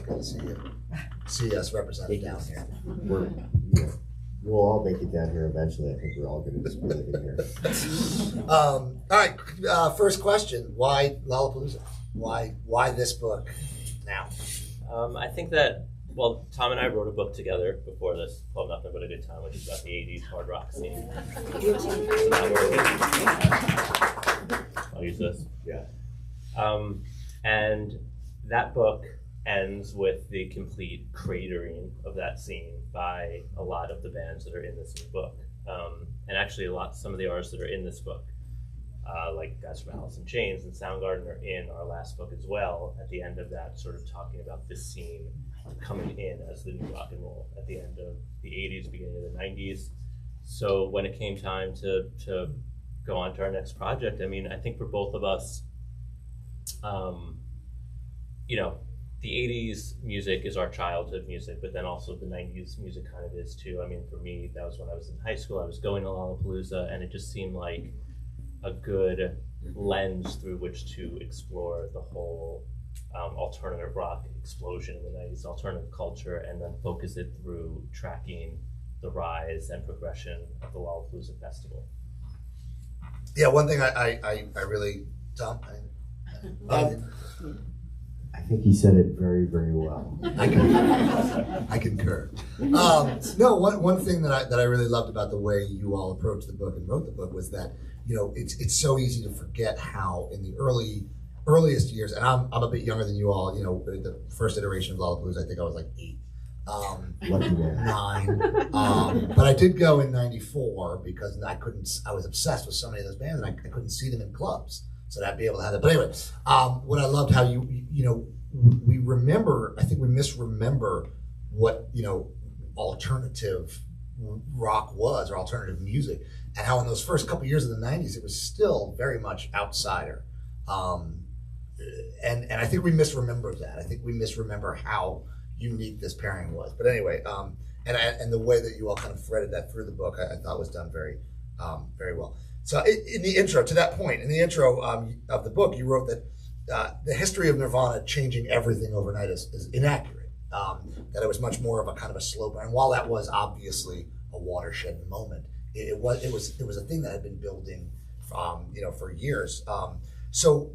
good to see you. See us represented down here. We'll all make it down here eventually. I think we're all going to just make it here. All right, first question: why Lollapalooza? Why this book now? I think that, well, Tom and I wrote a book together before this, called Nothing But a Good Time, which is about the 80s hard rock scene. I'll use this. Yeah. And that book ends with the complete cratering of that scene by a lot of the bands that are in this new book. And actually some of the artists that are in this book, like guys from Alice in Chains and Soundgarden, are in our last book as well, at the end of that, sort of talking about this scene coming in as the new rock and roll at the end of the 80s, beginning of the 90s. So when it came time to go on to our next project, I mean, I think for both of us, the 80s music is our childhood music, but then also the 90s music kind of is too. I mean, for me, that was when I was in high school. I was going to Lollapalooza, and it just seemed like a good lens through which to explore the whole alternative rock explosion in the 90s, alternative culture, and then focus it through tracking the rise and progression of the Lollapalooza festival. Yeah, one thing I really, Tom, I think he said it very, very well. I concur. No, one thing that I really loved about the way you all approached the book and wrote the book was that, it's so easy to forget how in the earliest years, and I'm a bit younger than you all, the first iteration of Lollapalooza, I think I was like 8. Lucky man. 9. But I did go in 94 because I was obsessed with so many of those bands, and I couldn't see them in clubs. So that I'd be able to have that. But anyway, what I loved how we remember, I think we misremember what, alternative rock was, or alternative music, and how in those first couple years of the 90s, it was still very much outsider. And I think we misremember that. I think we misremember how unique this pairing was. But anyway, and the way that you all kind of threaded that through the book, I thought was done very, very well. So in the intro, to that point, in the intro of the book, you wrote that the history of Nirvana changing everything overnight is inaccurate. That it was much more of a kind of a slow burn. And while that was obviously a watershed moment, it was a thing that had been building, for years. So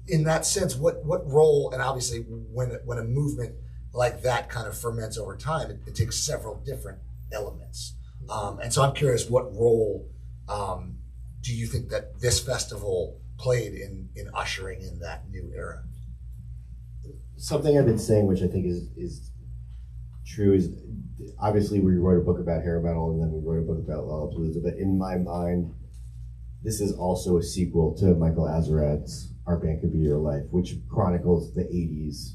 in that sense, what role? And obviously, when a movement like that kind of ferments over time, it takes several different elements. And so I'm curious, what role do you think that this festival played in ushering in that new era? Something I've been saying, which I think is true, is obviously we wrote a book about hair metal, and then we wrote a book about Lollapalooza, but in my mind, this is also a sequel to Michael Azarad's Our Band Could Be Your Life, which chronicles the 80s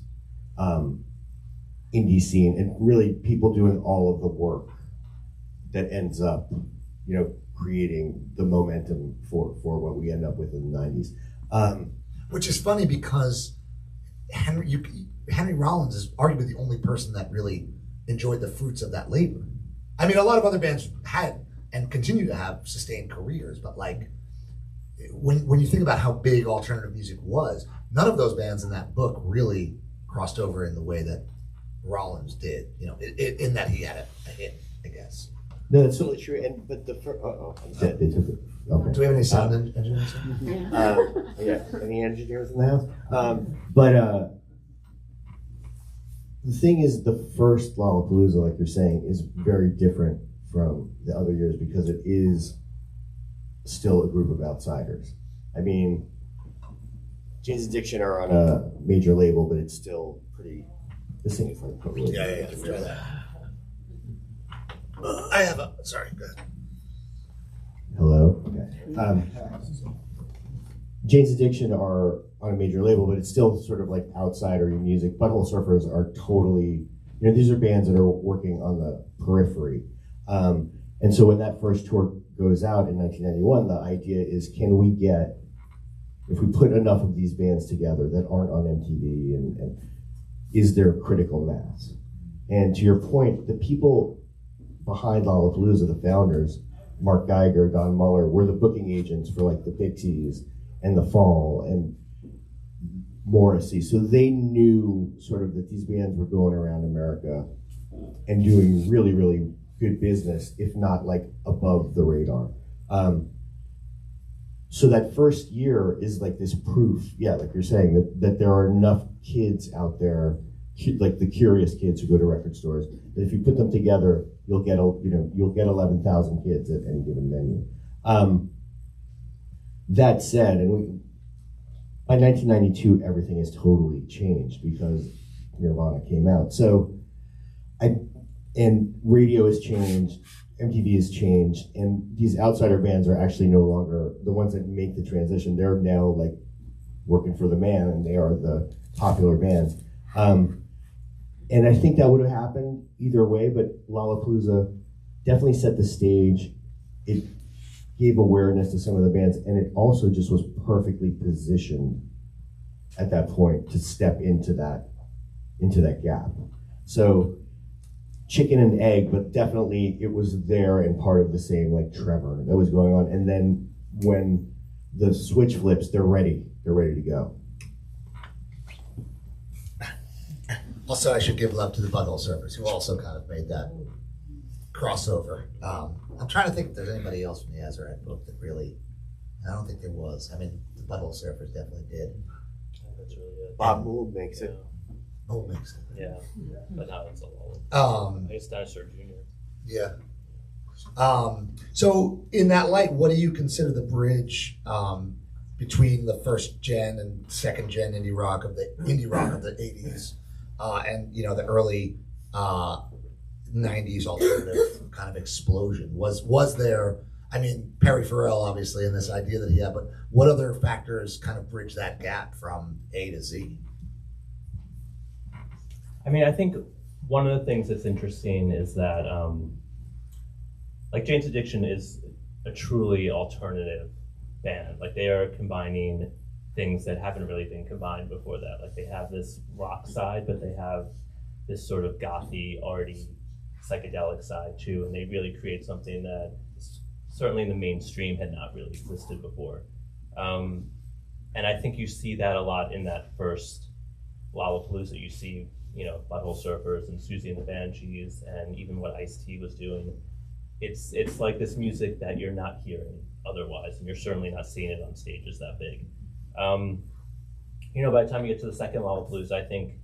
indie scene, and really people doing all of the work that ends up, creating the momentum for what we end up with in the 90s. Which is funny because Henry Rollins is arguably the only person that really enjoyed the fruits of that labor. I mean, a lot of other bands had and continue to have sustained careers, but like when you think about how big alternative music was, none of those bands in that book really crossed over in the way that Rollins did. In that he had a hit, I guess. No, that's totally true. But the I'm dead. They took it. Okay. Do we have any sound engineers? Yeah. Any engineers in the house? But the thing is, the first Lollapalooza, like you're saying, is very different from the other years because it is still a group of outsiders. I mean, Jane's Addiction are on a major label, but it's still pretty. This thing is like totally. Yeah. Try that. I have a. Sorry, go ahead. Hello. Okay. Jane's Addiction are on a major label, but it's still sort of like outsider music. Butthole Surfers are totally. These are bands that are working on the periphery. And so when that first tour goes out in 1991, the idea is, can we get, if we put enough of these bands together that aren't on MTV, and is there critical mass? And to your point, the people behind Lollapalooza, the founders, Mark Geiger, Don Muller, were the booking agents for like the Pixies and the Fall, and Morrissey. So they knew sort of that these bands were going around America and doing really, really good business, if not like above the radar. So that first year is like this proof, yeah, like you're saying, that there are enough kids out there, like the curious kids who go to record stores, that if you put them together, you'll get 11,000 kids at any given venue. That said, by 1992, everything has totally changed because Nirvana came out. So, and radio has changed, MTV has changed, and these outsider bands are actually no longer the ones that make the transition. They're now like working for the man, and they are the popular bands. And I think that would have happened either way, but Lollapalooza definitely set the stage. It gave awareness to some of the bands, and it also just was perfectly positioned at that point to step into that gap. So chicken and egg, but definitely it was there and part of the same like tremor that was going on. And then when the switch flips, they're ready to go. Also, I should give love to the Butthole Surfers, who also kind of made that crossover. I'm trying to think if there's anybody else from the Azarette book that really, I don't think there was. I mean, the Butthole Surfers definitely did. That's really it. Bob Mould makes it. Oh, makes it. Yeah, but now it's a lull. I guess Dinosaur Jr. Yeah. So in that light, what do you consider the bridge between the first gen and second gen indie rock of the 80s and the early 90s alternative kind of explosion? Was there? I mean, Perry Farrell obviously, and this idea that he had, but what other factors kind of bridge that gap from A to Z? I mean, I think one of the things that's interesting is that, like Jane's Addiction is a truly alternative band. Like they are combining things that haven't really been combined before that. Like they have this rock side, but they have this sort of gothy, arty, psychedelic side too. And they really create something that certainly in the mainstream had not really existed before. And I think you see that a lot in that first Lollapalooza. You see, Butthole Surfers and Susie and the Banshees, and even what Ice-T was doing. It's like this music that you're not hearing otherwise, and you're certainly not seeing it on stages that big. By the time you get to the second Lollapalooza, I think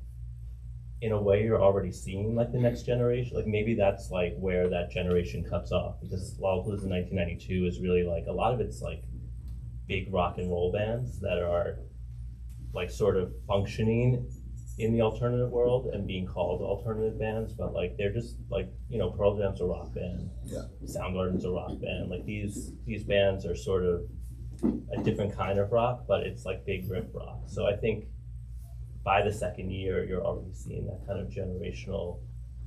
in a way you're already seeing like the next generation. Like maybe that's like where that generation cuts off, because Lollapalooza 1992 is really like a lot of it's like big rock and roll bands that are like sort of functioning in the alternative world and being called alternative bands, but like they're just like, Pearl Jam's a rock band, Yeah. Soundgarden's a rock band. Like these bands are sort of a different kind of rock, but it's like big riff rock. So I think by the second year, you're already seeing that kind of generational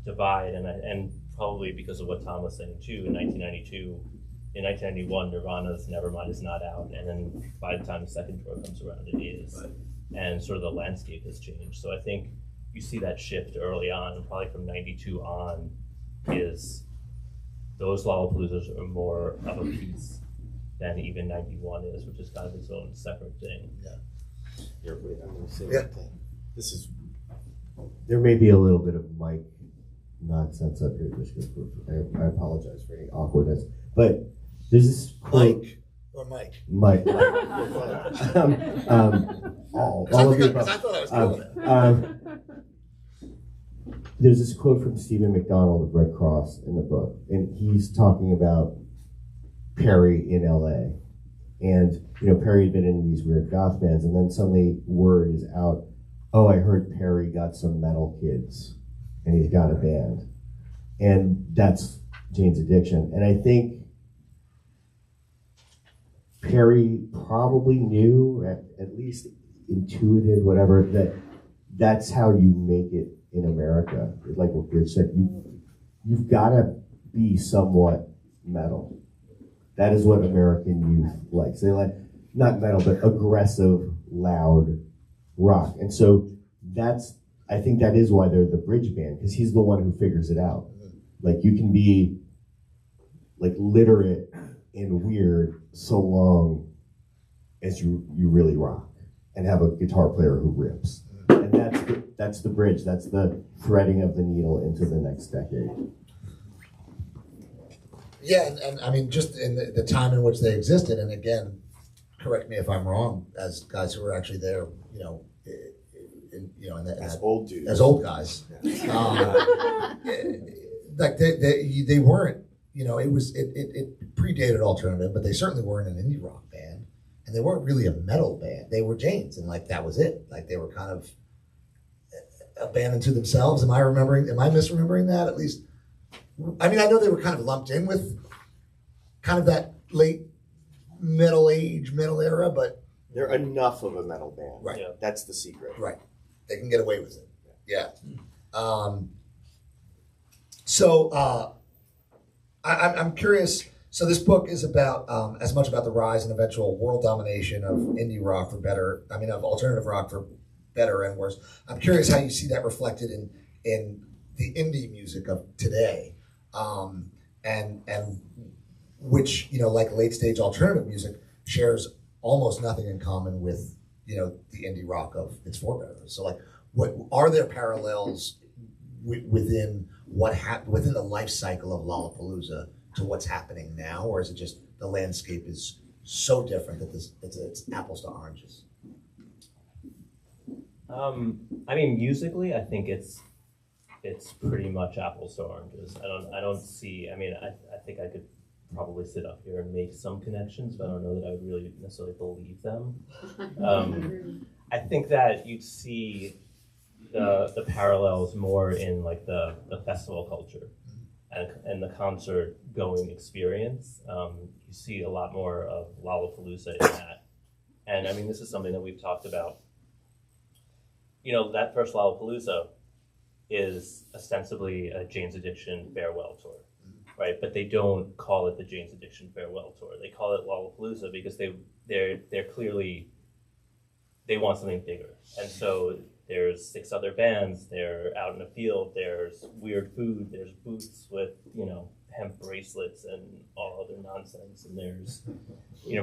divide, and probably because of what Tom was saying too. In 1991, Nirvana's Nevermind is not out, and then by the time the second tour comes around, it is. Right. And sort of the landscape has changed. So I think you see that shift early on, and probably from 92 on, is those Lollapaloozas are more of a piece than even 91 is, which is kind of its own separate thing. Yeah. You're wait, I'm going to say Yeah. one thing. This is There may be a little bit of mic nonsense up here, just I apologize for any awkwardness, but there's this quote. Mike. All I of the thought I was doing it. There's this quote from Stephen McDonald of Red Cross in the book, and he's talking about Perry in LA. And, Perry had been in these weird goth bands, and then suddenly word is out, oh, I heard Perry got some metal kids, and he's got a band. And that's Jane's Addiction. And I think Perry probably knew, at least intuited, whatever, that's how you make it in America. Like what Rich said, you've got to be somewhat metal. That is what American youth likes. They like, not metal, but aggressive, loud rock. And so I think that is why they're the bridge band, because he's the one who figures it out. Like you can be like literate and weird so long as you really rock. and have a guitar player who rips. And that's the bridge. That's the threading of the needle into the next decade. Yeah, and I mean, just in the time in which they existed, and again, correct me if I'm wrong, as guys who were actually there, As old dudes. as old guys, like they weren't, it predated alternative, but they certainly weren't an indie rock band, and they weren't really a metal band. They were Janes, and like that was it. Like they were kind of a band unto themselves. Am I misremembering that? At least, I mean, I know they were kind of lumped in with kind of that late metal era, but They're enough of a metal band. Right. Yeah. That's the secret. right, they can get away with it. Yeah. So I'm curious. So this book is about as much about the rise and eventual world domination of indie rock of alternative rock for better and worse. I'm curious how you see that reflected in the indie music of today, and which like late stage alternative music shares almost nothing in common with the indie rock of its forebears. So like, what are there parallels within within the life cycle of Lollapalooza to what's happening now, or is it just the landscape is so different that it's apples to oranges? I mean, musically, I think it's pretty much apples to oranges. I don't see. I mean, I think I could probably sit up here and make some connections, but I don't know that I would really necessarily believe them. I think that you'd see the parallels more in like the festival culture and the concert going experience. You see a lot more of Lollapalooza in that. And I mean, this is something that we've talked about. That first Lollapalooza is ostensibly a Jane's Addiction farewell tour, right? But they don't call it the Jane's Addiction farewell tour. They call it Lollapalooza because they're clearly, they want something bigger. And so there's 6 other bands, they're out in the field, there's weird food, there's booths with, hemp bracelets and all other nonsense, and there's,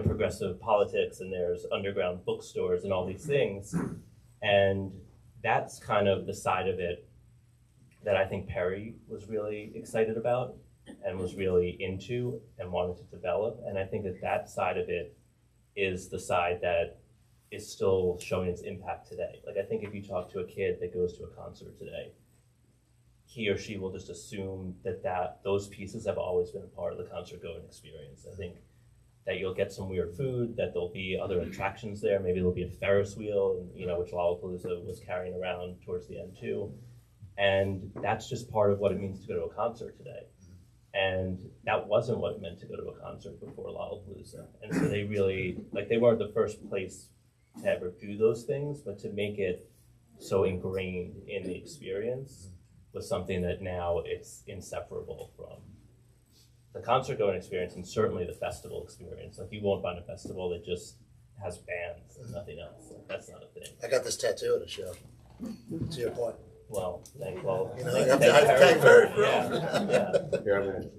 progressive politics, and there's underground bookstores and all these things. And that's kind of the side of it that I think Perry was really excited about and was really into and wanted to develop. And I think that side of it is the side that is still showing its impact today. Like, I think if you talk to a kid that goes to a concert today, he or she will just assume that those pieces have always been a part of the concert going experience. I think that you'll get some weird food, that there'll be other attractions there. Maybe there'll be a Ferris wheel, which Lollapalooza was carrying around towards the end too. And that's just part of what it means to go to a concert today. And that wasn't what it meant to go to a concert before Lollapalooza. And so they really, they weren't the first place to ever do those things, but to make it so ingrained in the experience was something that now it's inseparable from the concert going experience, and certainly the festival experience. Like, you won't find a festival that just has bands and nothing else. That's not a thing. I got this tattoo at a show. To your point. Well, You have to thank Perry for it. Here, I'm gonna.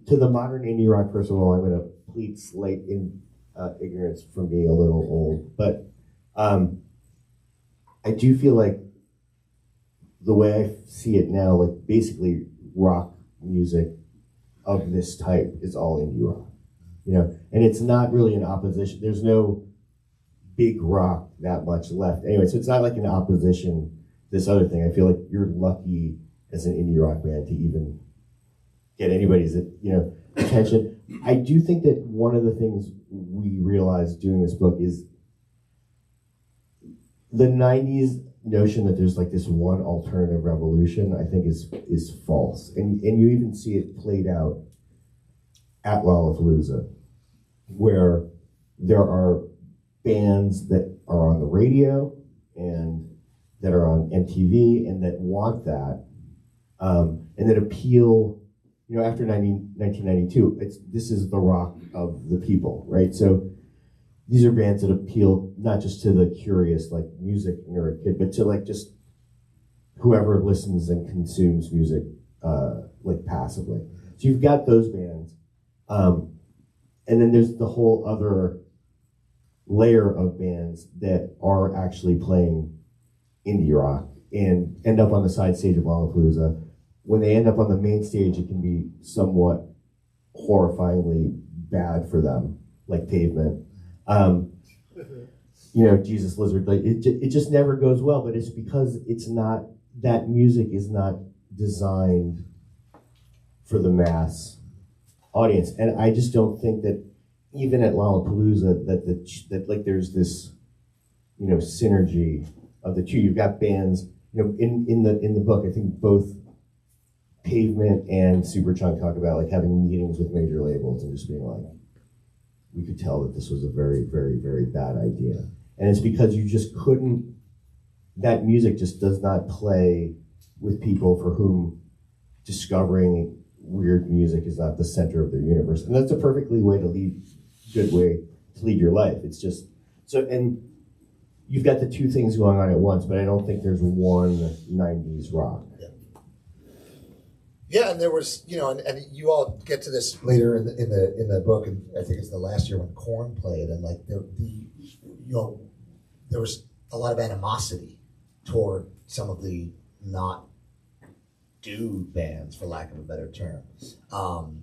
To the modern indie rock, first of all, I'm going to plead slight ignorance from being a little old, but I do feel like the way I see it now, like basically rock music of this type is all indie rock, and it's not really in opposition. There's no big rock that much left anyway, so it's not like an opposition to this other thing. I feel like you're lucky as an indie rock band to even get anybody's attention. I do think that one of the things we realized doing this book is the 90s notion that there's like this one alternative revolution, I think is false. And you even see it played out at Lollapalooza, where there are bands that are on the radio and that are on MTV and that want that, and that appeal, after 1992, this is the rock of the people, right? So these are bands that appeal not just to the curious, like, music nerd kid, but to like just whoever listens and consumes music like passively. So you've got those bands, and then there's the whole other layer of bands that are actually playing indie rock and end up on the side stage of Lollapalooza. When they end up on the main stage, it can be somewhat horrifyingly bad for them, like Pavement. Jesus Lizard, like it just never goes well, but it's because it's not, that music is not designed for the mass audience. And I just don't think that even at Lollapalooza that like there's this, synergy of the two. You've got bands, in the book, I think both Pavement and Superchunk talk about like having meetings with major labels and just being like, we could tell that this was a very, very, very bad idea. And it's because you just couldn't, that music just does not play with people for whom discovering weird music is not the center of their universe. And that's a perfectly good way to lead your life. It's just, so, and you've got the two things going on at once, but I don't think there's one 90s rock. Yeah, and there was, and you all get to this later in the book, and I think it's the last year when Korn played, and like there was a lot of animosity toward some of the not dude bands, for lack of a better term, and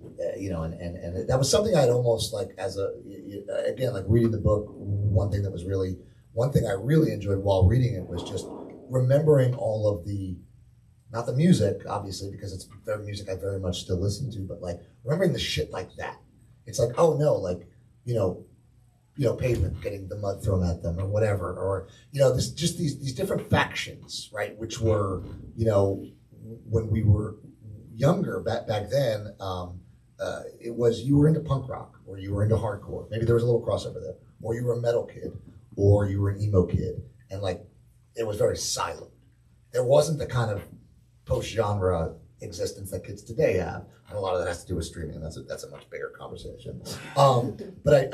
that was something I'd almost like again, like reading the book. One thing I really enjoyed while reading it was just remembering all of the. Not the music, obviously, because it's very music I very much still listen to, but like remembering the shit like that. It's like, oh no, like, Pavement getting the mud thrown at them or whatever, or, just these different factions, right? Which were, when we were younger back then, it was, you were into punk rock or you were into hardcore. Maybe there was a little crossover there, or you were a metal kid or you were an emo kid. And like, it was very silent. There wasn't the kind of post-genre existence that kids today have, and a lot of that has to do with streaming, and that's a much bigger conversation. But I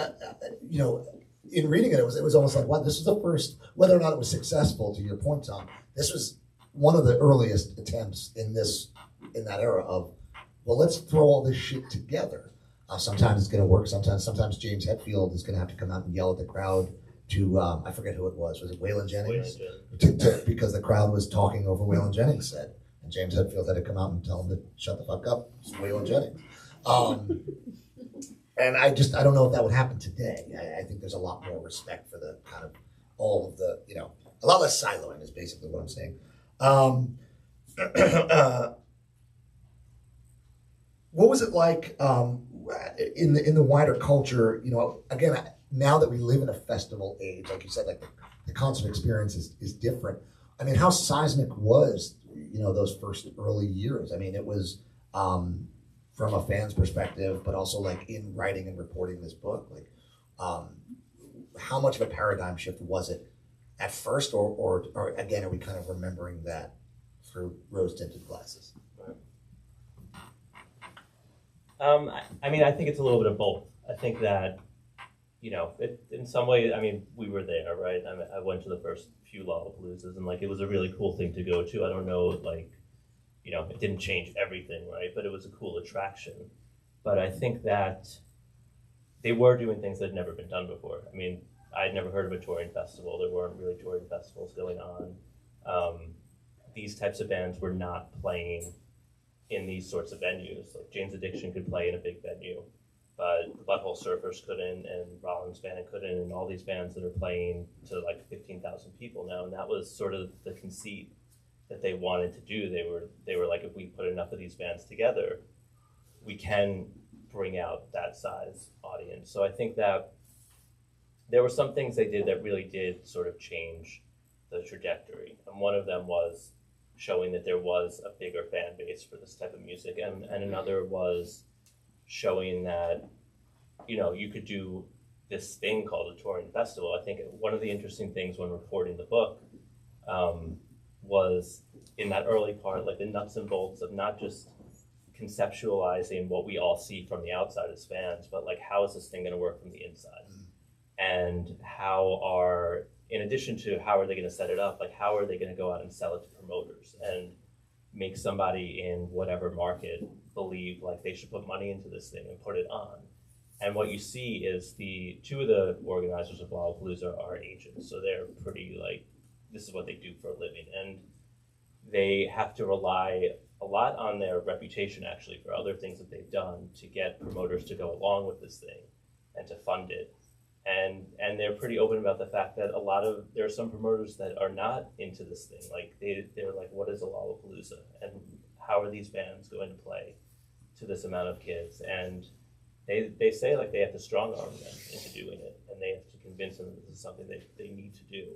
in reading it, it was almost like, wow, this was the first, whether or not it was successful, to your point, Tom, this was one of the earliest attempts in that era of, well, let's throw all this shit together. Sometimes it's going to work, sometimes James Hetfield is going to have to come out and yell at the crowd to, I forget who it was it Waylon Jennings? Because the crowd was talking over Waylon Jennings said. And James Hetfield had to come out and tell him to shut the fuck up. It's Waylon Jennings. And I don't know if that would happen today. I think there's a lot more respect for the kind of all of the, a lot less siloing is basically what I'm saying. What was it like in the wider culture, again, now that we live in a festival age, like you said, like the concert experience is different. I mean, how seismic was, those first early years? I mean, it was from a fan's perspective, but also like in writing and reporting this book, like how much of a paradigm shift was it at first, or again, are we kind of remembering that through rose-tinted glasses? I think it's a little bit of both. I think that, in some way, we were there, right? I went to the first few Lollapaloozas, and like it was a really cool thing to go to. I don't know, like, it didn't change everything, right? But it was a cool attraction. But I think that they were doing things that had never been done before. I had never heard of a touring festival. There weren't really touring festivals going on. These types of bands were not playing in these sorts of venues. Like Jane's Addiction could play in a big venue, but Butthole Surfers couldn't, and Rollins Band couldn't, and all these bands that are playing to like 15,000 people now. And that was sort of the conceit that they wanted to do. They were like, if we put enough of these bands together, we can bring out that size audience. So I think that there were some things they did that really did sort of change the trajectory. And one of them was showing that there was a bigger fan base for this type of music. And another was showing that, you could do this thing called a touring festival. I think one of the interesting things when reporting the book was in that early part, like the nuts and bolts of not just conceptualizing what we all see from the outside as fans, but like, how is this thing going to work from the inside? And in addition to how are they going to set it up, like how are they going to go out and sell it to promoters and make somebody in whatever market believe like they should put money into this thing and put it on? And what you see is the two of the organizers of Lollapalooza are Asians, so they're pretty like, this is what they do for a living, and they have to rely a lot on their reputation actually for other things that they've done to get promoters to go along with this thing and to fund it. And they're pretty open about the fact that there are some promoters that are not into this thing. Like they're like, what is a Lollapalooza? And how are these bands going to play to this amount of kids? And they say like they have to strong arm them into doing it, and they have to convince them that this is something they need to do.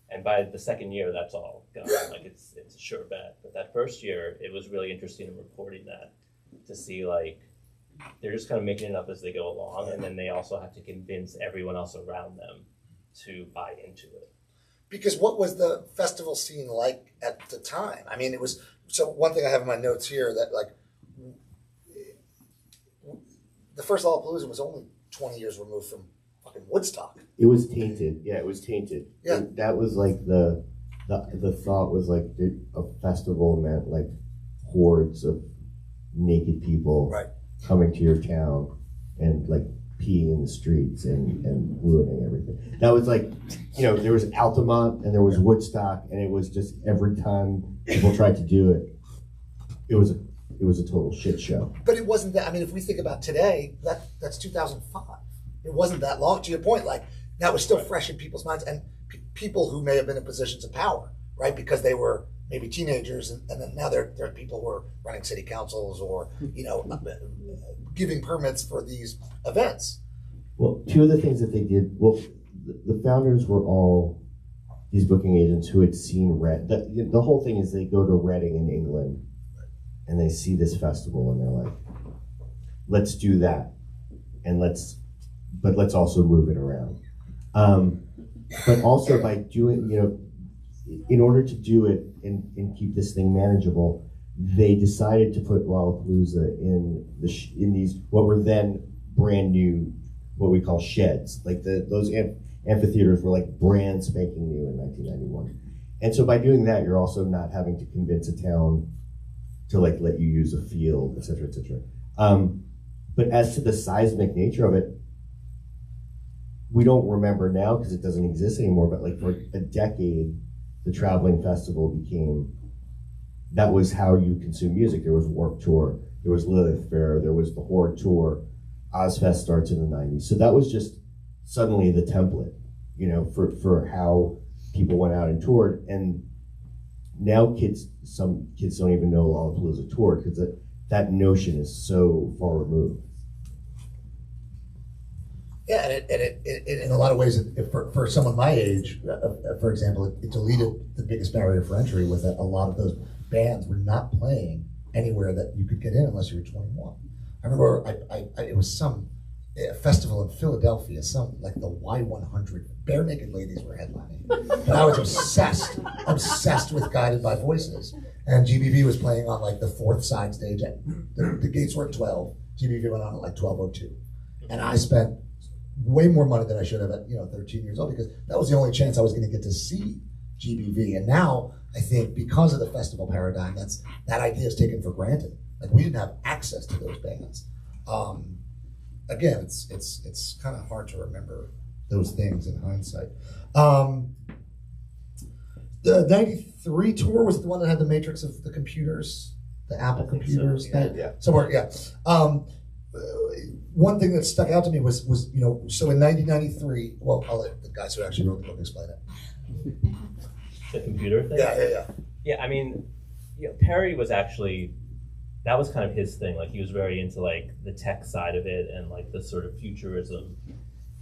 And by the second year, that's all gone. Like it's a sure bet. But that first year, it was really interesting in reporting that, to see like they're just kind of making it up as they go along, and then they also have to convince everyone else around them to buy into it. Because what was the festival scene like at the time? I mean, it was, so one thing I have in my notes here that like the first Lollapalooza was only 20 years removed from fucking Woodstock. It was tainted. Yeah, it was tainted. Yeah. And that was like the thought was like a festival meant like hordes of naked people Right. coming to your town and like peeing in the streets and ruining everything. That was like, you know, there was Altamont and there was Woodstock, and it was just every time people tried to do it, it was a total shit show. But it wasn't that, I mean, if we think about today, that's 2005. It wasn't that long, to your point, like that was still fresh in people's minds, and people who may have been in positions of power, right? Because they were maybe teenagers, and then now there are people who are running city councils or, you know, giving permits for these events. Well, two of the things that they did, well, the founders were all these booking agents who had seen the whole thing is they go to Reading in England and they see this festival and they're like, let's do that, and let's also move it around. But also by doing, you know, in order to do it and keep this thing manageable, they decided to put Lollapalooza in these what were then brand new, what we call sheds. Like those amphitheaters were like brand spanking new in 1991. And so by doing that, you're also not having to convince a town to like let you use a field, et cetera, et cetera. But as to the seismic nature of it, we don't remember now because it doesn't exist anymore, but like for a decade, the traveling festival became, that was how you consume music. There was Warped Tour, there was Lilith Fair, there was the Horde Tour, Ozfest starts in the 90s. So that was just suddenly the template, you know, for how people went out and toured. And now some kids don't even know Lollapalooza toured because that notion is so far removed. Yeah, and it in a lot of ways, for someone my age, for example, it deleted the biggest barrier for entry with that a lot of those bands were not playing anywhere that you could get in unless you were 21. I remember it was some festival in Philadelphia, some like the Y100, Bare Naked Ladies were headlining. And I was obsessed with Guided by Voices. And GBV was playing on like the fourth side stage. The gates were at 12. GBV went on at like 12:02. And I spent way more money than I should have at 13 years old, because that was the only chance I was going to get to see GBV. And now I think because of the festival paradigm, that idea is taken for granted. Like we didn't have access to those bands. Again, it's kind of hard to remember those things in hindsight. The 93 tour was the one that had the matrix of the computers, the Apple computers. So, yeah. Somewhere, yeah. One thing that stuck out to me was so in 1993. Well, I'll let the guys who actually wrote the book explain it. The computer thing? Yeah. Yeah, I mean, Perry was actually, that was kind of his thing. Like he was very into like the tech side of it and like the sort of futurism.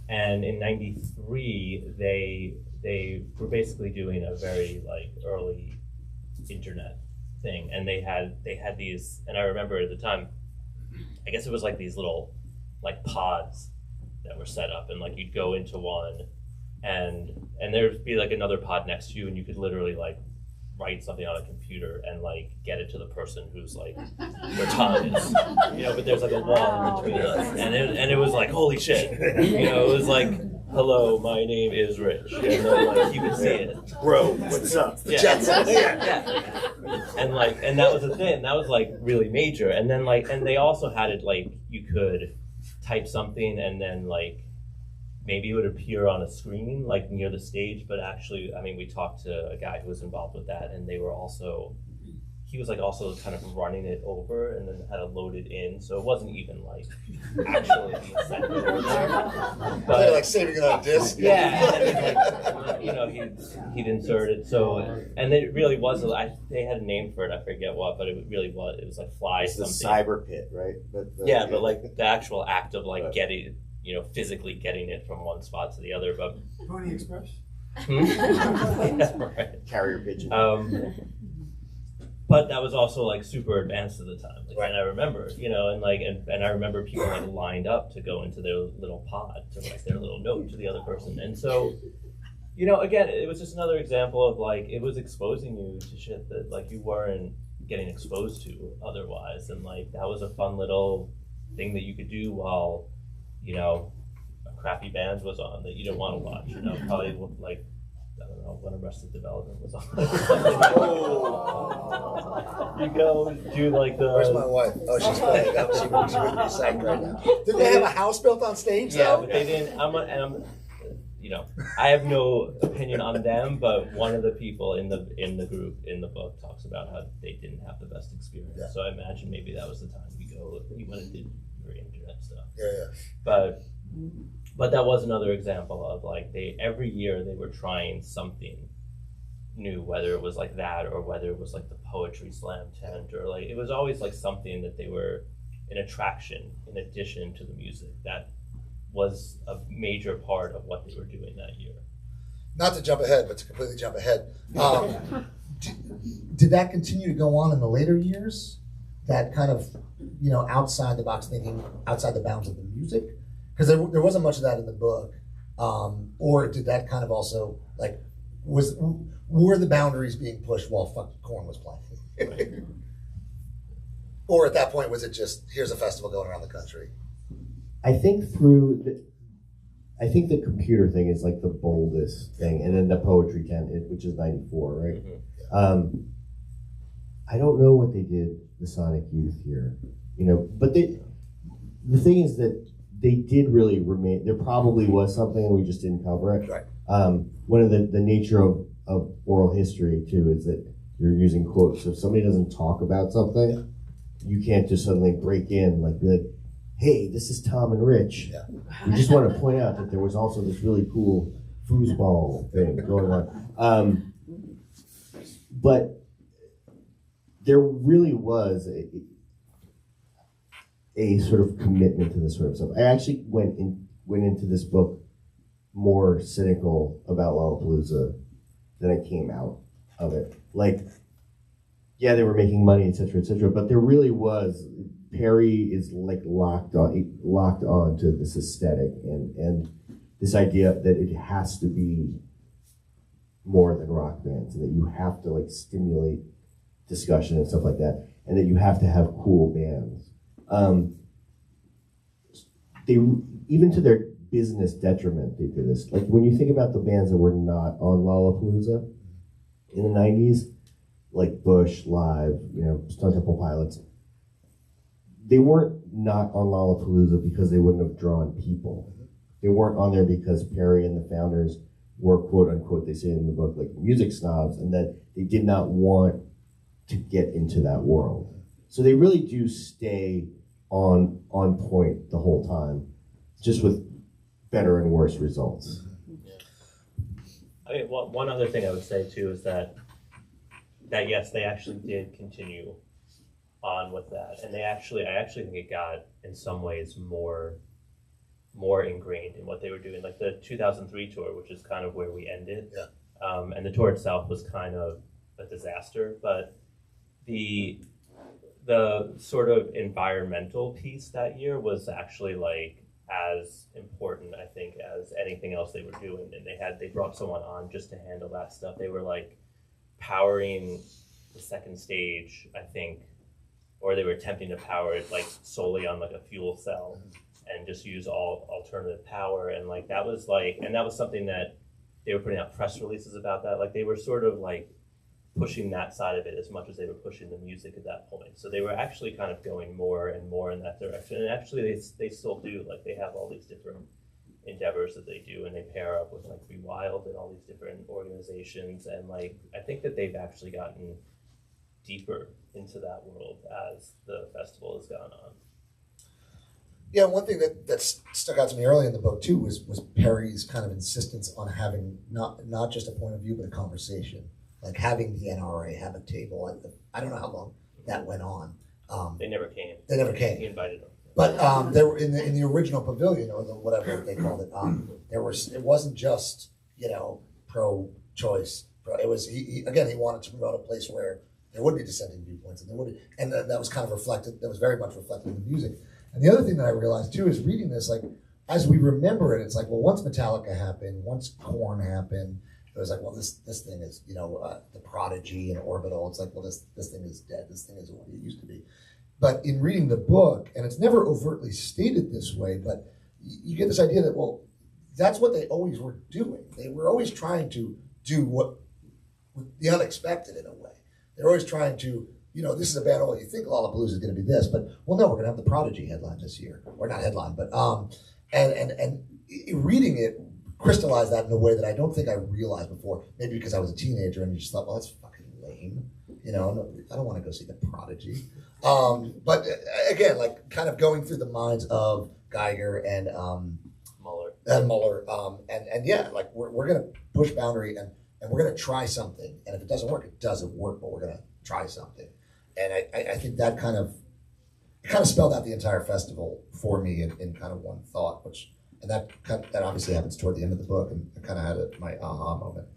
And in 93, they were basically doing a very like early internet thing. And they had these, and I remember at the time, I guess it was like these little like pods that were set up, and like you'd go into one and there'd be like another pod next to you, and you could literally like write something on a computer and like get it to the person who's like their tongue is, but there's like a wall in between us, and it was like holy shit, it was like, hello, my name is Rich, and then like you could see it, Bro, what's up? yeah. And that was the thing, that was like really major. And then like, and they also had it like you could type something and then like maybe it would appear on a screen like near the stage, but actually, I mean, we talked to a guy who was involved with that, and he was like also kind of running it over and then had to load it in, so it wasn't even like actually being sent over there. But like saving it on a disc. Yeah, and then, like, you know, he'd insert it. So, and it really was. They had a name for it. I forget what, but it really was. It was like Fly It's the something. cyber pit, right? But like the actual act of like getting, you know, physically getting it from one spot to the other. But Pony Express. Yeah, right. Carrier pigeon. But that was also like super advanced at the time. Like, Right. And I remember, you know, and I remember people like lined up to go into their little pod to write their little note to the other person. And so, you know, again, it was just another example of like, it was exposing you to shit that like you weren't getting exposed to otherwise. And like, that was a fun little thing that you could do while, you know, a crappy band was on that you didn't want to watch, you know, probably like, I don't know, when Arrested Development was on. You go do like the. Where's my wife? Oh, she's playing. She would be psyched right now. Did they have a house built on stage? Yeah, though? but they didn't. I'm, you know, I have no opinion on them, but one of the people in the group in the book talks about how they didn't have the best experience. Yeah. So I imagine maybe that was the time you went and did your internet stuff. Yeah. But that was another example of like every year they were trying something new, whether it was like that or whether it was like the poetry slam tent or like it was always like something that they were an attraction in addition to the music that was a major part of what they were doing that year. Not to jump ahead, but to completely jump ahead. Did that continue to go on in the later years? That kind of, you know, outside the box thinking, outside the bounds of the music? Because there wasn't much of that in the book. Or did that kind of also, like, were the boundaries being pushed while Fuck Corn was playing? Or at that point, was it just, here's a festival going around the country? I think the computer thing is like the boldest thing, and then the poetry tent, which is '94, right? Mm-hmm. I don't know what they did, the Sonic Youth here, you know, but the thing is that they did really remain. There probably was something, and we just didn't cover it. Right. One of the nature of oral history too is that you're using quotes. So if somebody doesn't talk about something, you can't just suddenly break in, like be like, hey, this is Tom and Rich. Yeah. We just want to point out that there was also this really cool foosball thing going on. But there really was a sort of commitment to this sort of stuff. I actually went into this book more cynical about Lollapalooza than I came out of it. Like, yeah, they were making money, et cetera, but there really was. Perry is like locked on to this aesthetic and this idea that it has to be more than rock bands, and that you have to like stimulate discussion and stuff like that, and that you have to have cool bands. They, even to their business detriment, they did this. Like when you think about the bands that were not on Lollapalooza in the '90s, like Bush, Live, you know, Stone Temple Pilots, they weren't not on Lollapalooza because they wouldn't have drawn people. They weren't on there because Perry and the founders were, quote unquote, they say in the book, like music snobs, and that they did not want to get into that world. So they really do stay on point the whole time, just with better and worse results. I mean, one other thing I would say too is that yes, they actually did continue on with that, and I actually think it got in some ways more ingrained in what they were doing. Like the 2003 tour, which is kind of where we ended, and the tour itself was kind of a disaster, but the sort of environmental piece that year was actually like as important, I think, as anything else they were doing. And they brought someone on just to handle that stuff. They were like powering the second stage, I think, or they were attempting to power it like solely on like a fuel cell and just use all alternative power. And like that was something that they were putting out press releases about that. Like they were sort of like pushing that side of it as much as they were pushing the music at that point. So they were actually kind of going more and more in that direction. And actually, they still do. Like, they have all these different endeavors that they do, and they pair up with like Be Wild and all these different organizations. And like, I think that they've actually gotten deeper into that world as the festival has gone on. Yeah, one thing that stuck out to me early in the book too was Perry's kind of insistence on having not just a point of view but a conversation, like having the NRA have a table. I don't know how long that went on. They never came. They never came. He invited them. But they were in the original pavilion, or whatever they called it. It wasn't just pro-choice. It was he wanted to promote a place where there would be dissenting viewpoints, and that was kind of reflected. That was very much reflected in the music. And the other thing that I realized too is reading this, like as we remember it, it's like, well, once Metallica happened, once Korn happened, it was like, well, this thing is the Prodigy and Orbital. It's like, well, this thing is dead. This thing isn't what it used to be. But in reading the book, and it's never overtly stated this way, but you get this idea that, well, that's what they always were doing. They were always trying to do the unexpected in a way. They're always trying to, this is a band, you think Lollapalooza is going to be this, but, well, no, we're going to have the Prodigy headline this year. Or not headline, but, and reading it crystallized that in a way that I don't think I realized before, maybe because I was a teenager and you just thought, well, that's fucking lame. I don't want to go see the Prodigy. But again, like kind of going through the minds of Geiger and Mueller, and yeah, like we're gonna push boundary and we're gonna try something, and if it doesn't work, it doesn't work, but we're gonna try something, and I think that kind of spelled out the entire festival for me in kind of one thought, and that obviously happens toward the end of the book, and I kind of had my aha moment.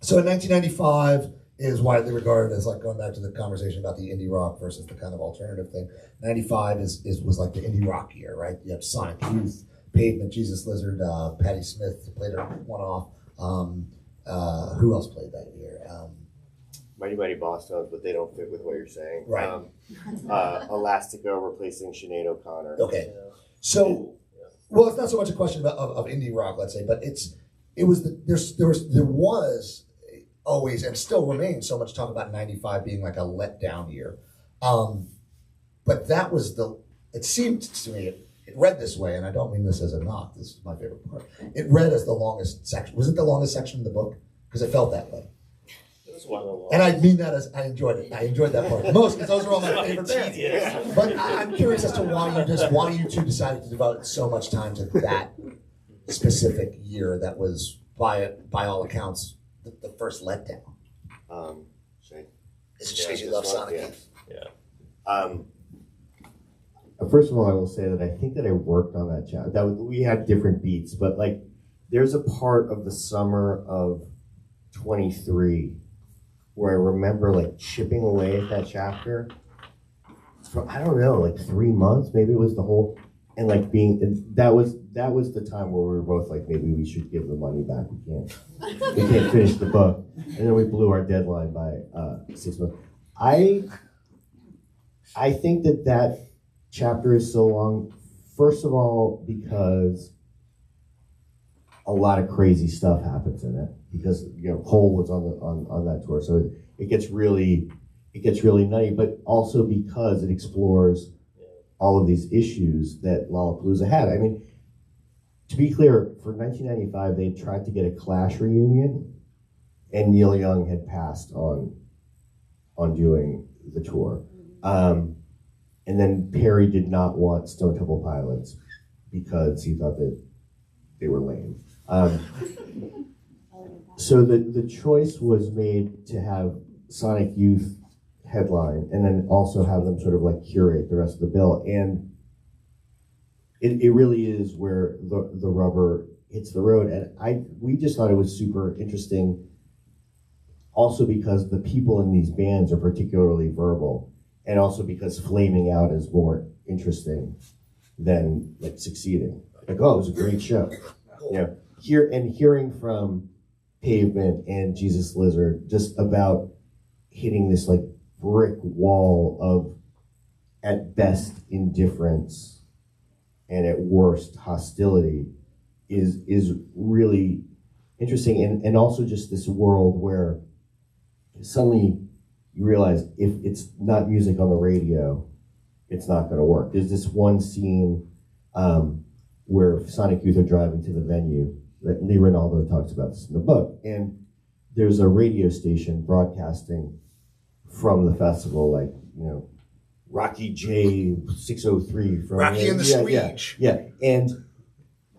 So in 1995. Is widely regarded as, like, going back to the conversation about the indie rock versus the kind of alternative thing. 95 was like the indie rock year, right? You have Sonic Youth, Pavement, Jesus Lizard, Patti Smith played her one-off. Who else played that year? Mighty Mighty Boss Tones, but they don't fit with what you're saying. Right. Elastica replacing Sinead O'Connor. Okay. So, well, it's not so much a question of indie rock, let's say, but there was always and still remains so much talk about 95 being like a letdown year. But that was it seemed to me, it read this way, and I don't mean this as a knock, this is my favorite part. It read as the longest section. Was it the longest section of the book? Because it felt that way. It was one of the longest. And I mean that as, I enjoyed it. I enjoyed that part most, because those are all my favorite bands. But I'm curious as to why you two decided to devote so much time to that specific year that was, by all accounts, the first letdown. Shane. Is it just because you love Sonic Youth? Yeah. First of all, I will say that I think that I worked on that chapter. We had different beats, but like there's a part of the summer of 23 where I remember like chipping away at that chapter for, I don't know, like 3 months, maybe it was the whole, and like that was the time where we were both like, maybe we should give the money back. We can't finish the book, and then we blew our deadline by 6 months. I think that chapter is so long. First of all, because a lot of crazy stuff happens in it. Because Hole was on that tour, so it gets really nutty. But also because it explores all of these issues that Lollapalooza had. I mean, to be clear, for 1995, they tried to get a Clash reunion, and Neil Young had passed on doing the tour. And then Perry did not want Stone Temple Pilots because he thought that they were lame. So the choice was made to have Sonic Youth headline and then also have them sort of like curate the rest of the bill. And it really is where the rubber hits the road. And we just thought it was super interesting also because the people in these bands are particularly verbal, and also because flaming out is more interesting than like succeeding. Like, oh, it was a great show. Hearing from Pavement and Jesus Lizard just about hitting this like brick wall of at best indifference and at worst hostility is really interesting, and also just this world where suddenly you realize if it's not music on the radio, it's not going to work. There's this one scene where Sonic Youth are driving to the venue. That Lee Ronaldo talks about this in the book, and there's a radio station broadcasting from the festival, like, you know, Rocky J 603 from Rocky and the Swede. Yeah, and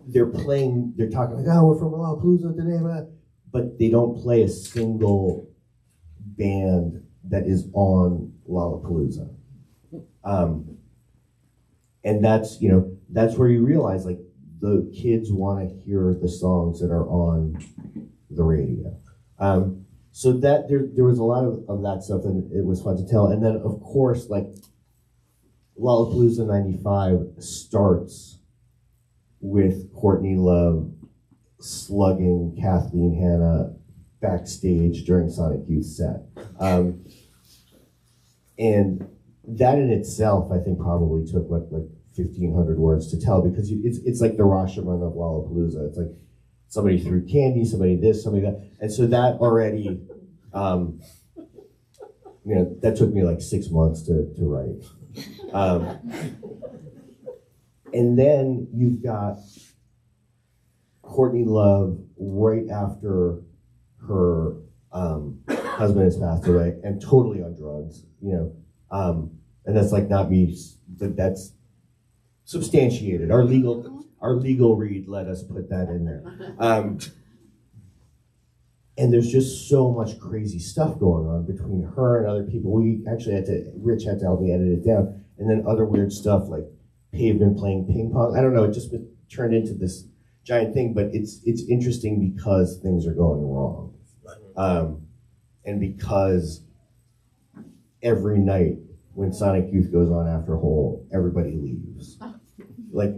they're talking like, oh, we're from LOLLAPALOOZA today, but they don't play a single band that is on Lollapalooza. And that's, you know, that's where you realize, like, the kids want to hear the songs that are on the radio. So that there was a lot of that stuff, and it was fun to tell. And then, of course, like, Lollapalooza 95 starts with Courtney Love slugging Kathleen Hanna backstage during Sonic Youth's set. And that in itself, I think, probably took like 1,500 words to tell, because it's like the Rashomon of Lollapalooza. It's like somebody threw candy, somebody this, somebody that. And so that already, you know, that took me like 6 months to write. And then you've got Courtney Love right after her husband has passed away and totally on drugs, you know, and that's like not me, that's substantiated. Our legal read let us put that in there. And there's just so much crazy stuff going on between her and other people. We actually Rich had to help me edit it down. And then other weird stuff like Pavement playing ping pong. I don't know, it just turned into this giant thing, but it's interesting because things are going wrong. And because every night when Sonic Youth goes on after Hole, everybody leaves. Like,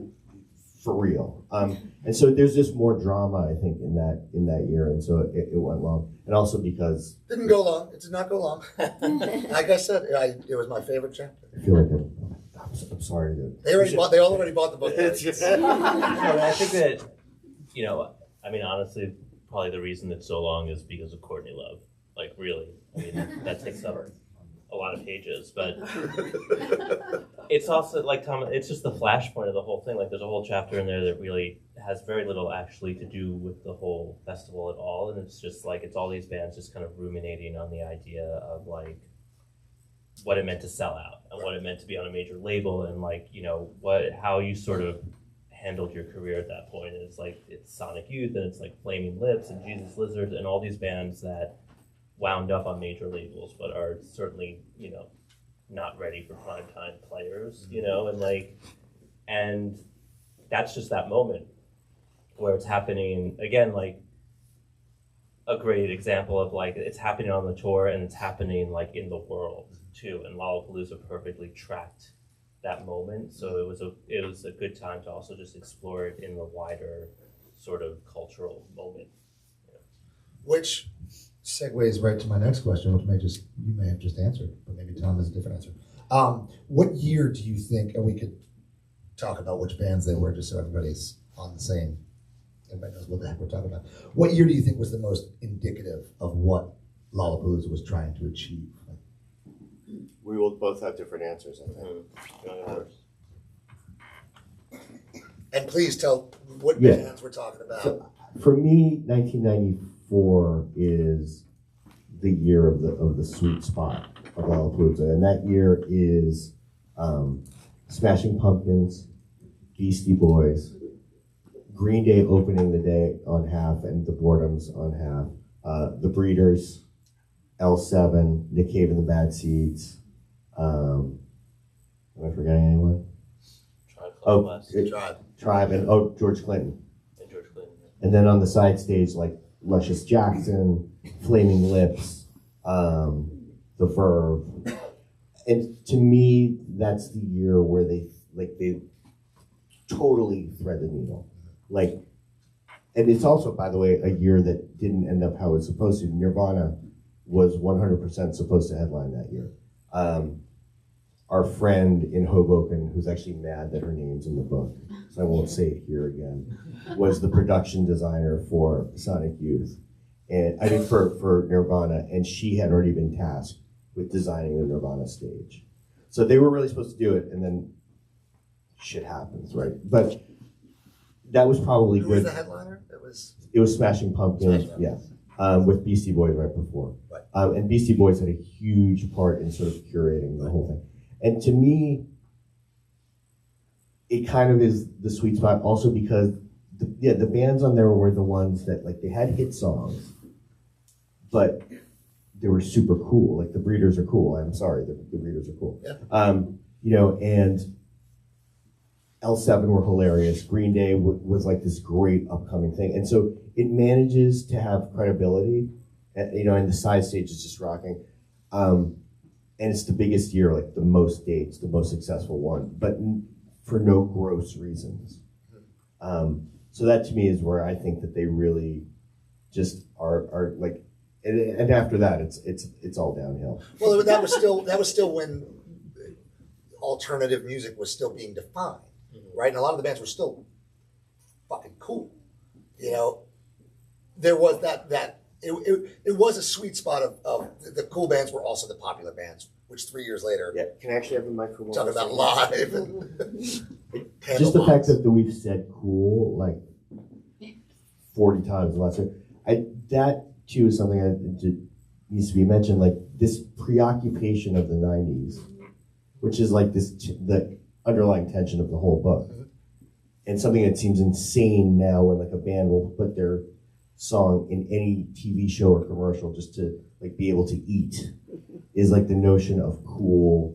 for real. And so there's just more drama, I think, in that year, and so it went long. And also because Didn't go long. It did not go long. Like I said, it was my favorite chapter. I feel like I'm sorry that They already bought the book. No, I think that, you know, I mean, honestly, probably the reason it's so long is because of Courtney Love. Like, really, I mean, that takes up a lot of pages, but it's also, like Tom, it's just the flashpoint of the whole thing. Like, there's a whole chapter in there that really has very little actually to do with the whole festival at all, and it's just like, it's all these bands just kind of ruminating on the idea of, like, what it meant to sell out and what it meant to be on a major label, and, like, you know, how you sort of handled your career at that point. And it's like, it's Sonic Youth, and it's like Flaming Lips and Jesus Lizard and all these bands that wound up on major labels, but are certainly, you know, not ready for primetime players, you know, and like, and that's just that moment where it's happening again, like a great example of, like, it's happening on the tour and it's happening like in the world too, and Lollapalooza perfectly tracked that moment. So it was a good time to also just explore it in the wider sort of cultural moment. Which segues right to my next question, which you may have just answered, but maybe Tom has a different answer. What year do you think, and we could talk about which bands they were, just so everybody's on the same, everybody knows what the heck we're talking about. What year do you think was the most indicative of what Lollapalooza was trying to achieve? We will both have different answers, I think. And please tell what bands we're talking about. So, for me, 1994 is the year of the sweet spot of Lollapalooza, and that year is Smashing Pumpkins, Beastie Boys, Green Day opening the day on half and the Boredoms on half, The Breeders, L7, Nick Cave and the Bad Seeds. Am I forgetting anyone? Tribe and George Clinton. And then on the side stage, like Luscious Jackson, Flaming Lips, The Verve. And to me, that's the year where they totally thread the needle. Like, and it's also, by the way, a year that didn't end up how it was supposed to. Nirvana was 100% supposed to headline that year. Our friend in Hoboken, who's actually mad that her name's in the book, so I won't say it here again, was the production designer for Sonic Youth. and I mean for Nirvana, and she had already been tasked with designing the Nirvana stage. So they were really supposed to do it, and then shit happens, right? But that was probably Who good. was the headliner? It was Smashing Pumpkins, Smashing yeah, with Beastie Boys right before. Right. And Beastie Boys had a huge part in sort of curating the whole thing. And to me, it kind of is the sweet spot also because the bands on there were the ones that, like, they had hit songs, but they were super cool. Like, the Breeders are cool. I'm sorry, the Breeders are cool. Yeah. You know, and L7 were hilarious. Green Day was like this great upcoming thing. And so it manages to have credibility, and, you know, and the side stage is just rocking. And it's the biggest year, like the most dates, the most successful one, but for no gross reasons. So that to me is where I think that they really just are like, and after that, it's all downhill. Well, that was still when alternative music was still being defined, right? And a lot of the bands were still fucking cool. You know, there was that it was a sweet spot of the cool bands were also the popular bands, which 3 years later, Yeah, can I actually have the mic for one? talking about live and Just the fact that we've said cool like 40 times in the last year, that too is something that needs to be mentioned. Like this preoccupation of the 90s, which is like the underlying tension of the whole book, and something that seems insane now when like a band will put their song in any TV show or commercial just to like be able to eat, is like the notion of cool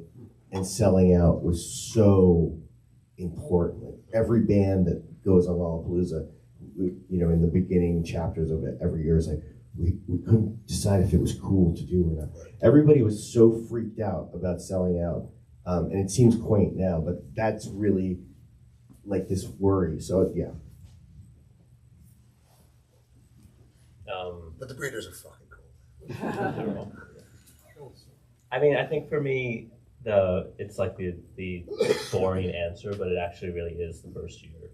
and selling out was so important. Like every band that goes on Lollapalooza, you know, in the beginning chapters of it every year is like, we couldn't decide if it was cool to do or not. Everybody was so freaked out about selling out. And it seems quaint now, but that's really like this worry. So yeah. But the Breeders are fucking cool. I mean, I think for me, it's like the boring answer, but it actually really is the first year,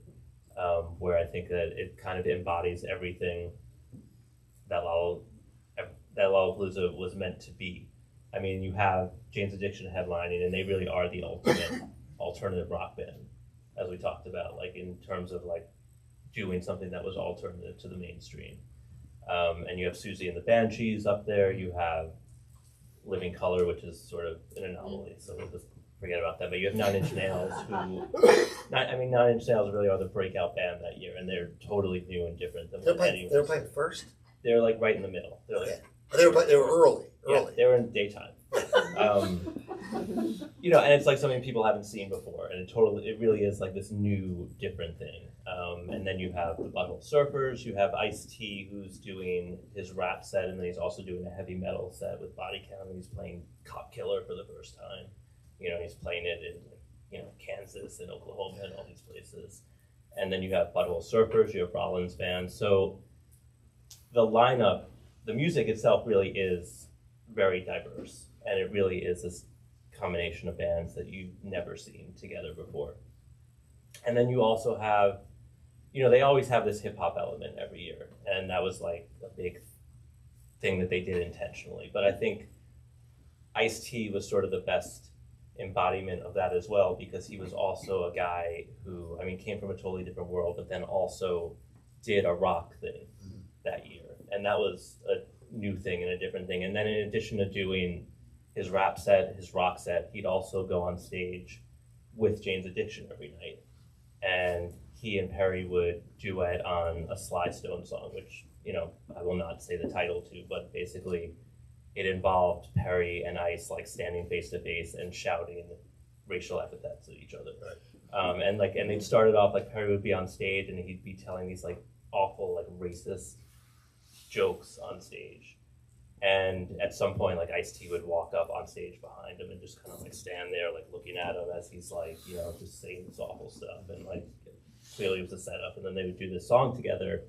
where I think that it kind of embodies everything that Lollapalooza was meant to be. I mean, you have Jane's Addiction headlining, and they really are the ultimate alternative rock band, as we talked about, like in terms of like doing something that was alternative to the mainstream. And you have Susie and the Banshees up there. You have Living Color, which is sort of an anomaly, so we'll just forget about that. But you have 9 Inch Nails, Nine Inch Nails really are the breakout band that year, and they're totally new and different than They what were playing first. They're like right in the middle. They're like, Okay. They were early. yeah, they were in daytime. You know, and it's like something people haven't seen before, and it really is like this new, different thing. And then you have the Butthole Surfers, you have Ice-T, who's doing his rap set, and then he's also doing a heavy metal set with Body Count, and he's playing Cop Killer for the first time. You know, he's playing it in, you know, Kansas and Oklahoma and all these places. And then you have Butthole Surfers, you have Rollins Band. So the lineup, the music itself really is very diverse, and it really is this combination of bands that you've never seen together before. And then you also have, you know, they always have this hip hop element every year, and that was like a big thing that they did intentionally. But I think Ice-T was sort of the best embodiment of that as well, because he was also a guy who, I mean, came from a totally different world, but then also did a rock thing that year. And that was a new thing and a different thing. And then in addition to doing his rap set, his rock set, he'd also go on stage with Jane's Addiction every night. And he and Perry would duet on a Sly Stone song, which, you know, I will not say the title to, but basically it involved Perry and Ice like standing face to face and shouting racial epithets at each other. Right. And they'd started off like Perry would be on stage and he'd be telling these like awful like racist jokes on stage. And at some point, like Ice-T would walk up on stage behind him and just kind of like stand there, like looking at him as he's like, you know, just saying this awful stuff. And like clearly it was a setup. And then they would do this song together,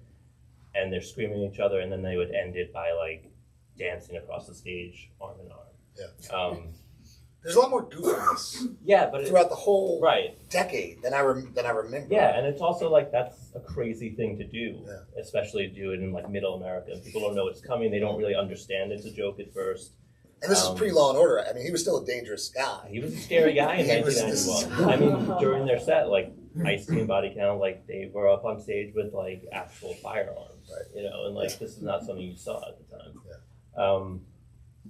and they're screaming at each other. And then they would end it by like dancing across the stage, arm in arm. Yeah. There's a lot more goofiness Yeah, but throughout the whole right. decade than I remember. Yeah, and it's also like that's a crazy thing to do, Yeah. especially do it in like middle America. People don't know it's coming. They don't really understand it's a joke at first. And this is pre-Law and Order. I mean, he was still a dangerous guy. He was a scary guy in He was 1991. I mean, during their set, like Ice-T and Body Count, like they were up on stage with like actual firearms, Right. you know, and like this is not something you saw at the time. Yeah.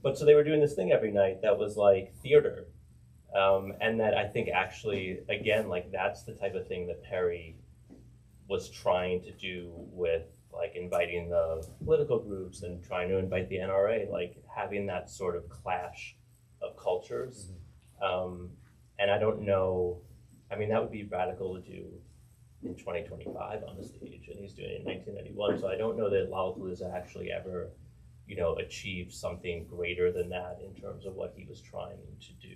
But so they were doing this thing every night that was like theater. And that I think actually, again, like that's the type of thing that Perry was trying to do with like inviting the political groups and trying to invite the NRA, like having that sort of clash of cultures. And I don't know, I mean, that would be radical to do in 2025 on the stage, and he's doing it in 1991. So I don't know that Lollapalooza actually ever, you know, achieved something greater than that in terms of what he was trying to do.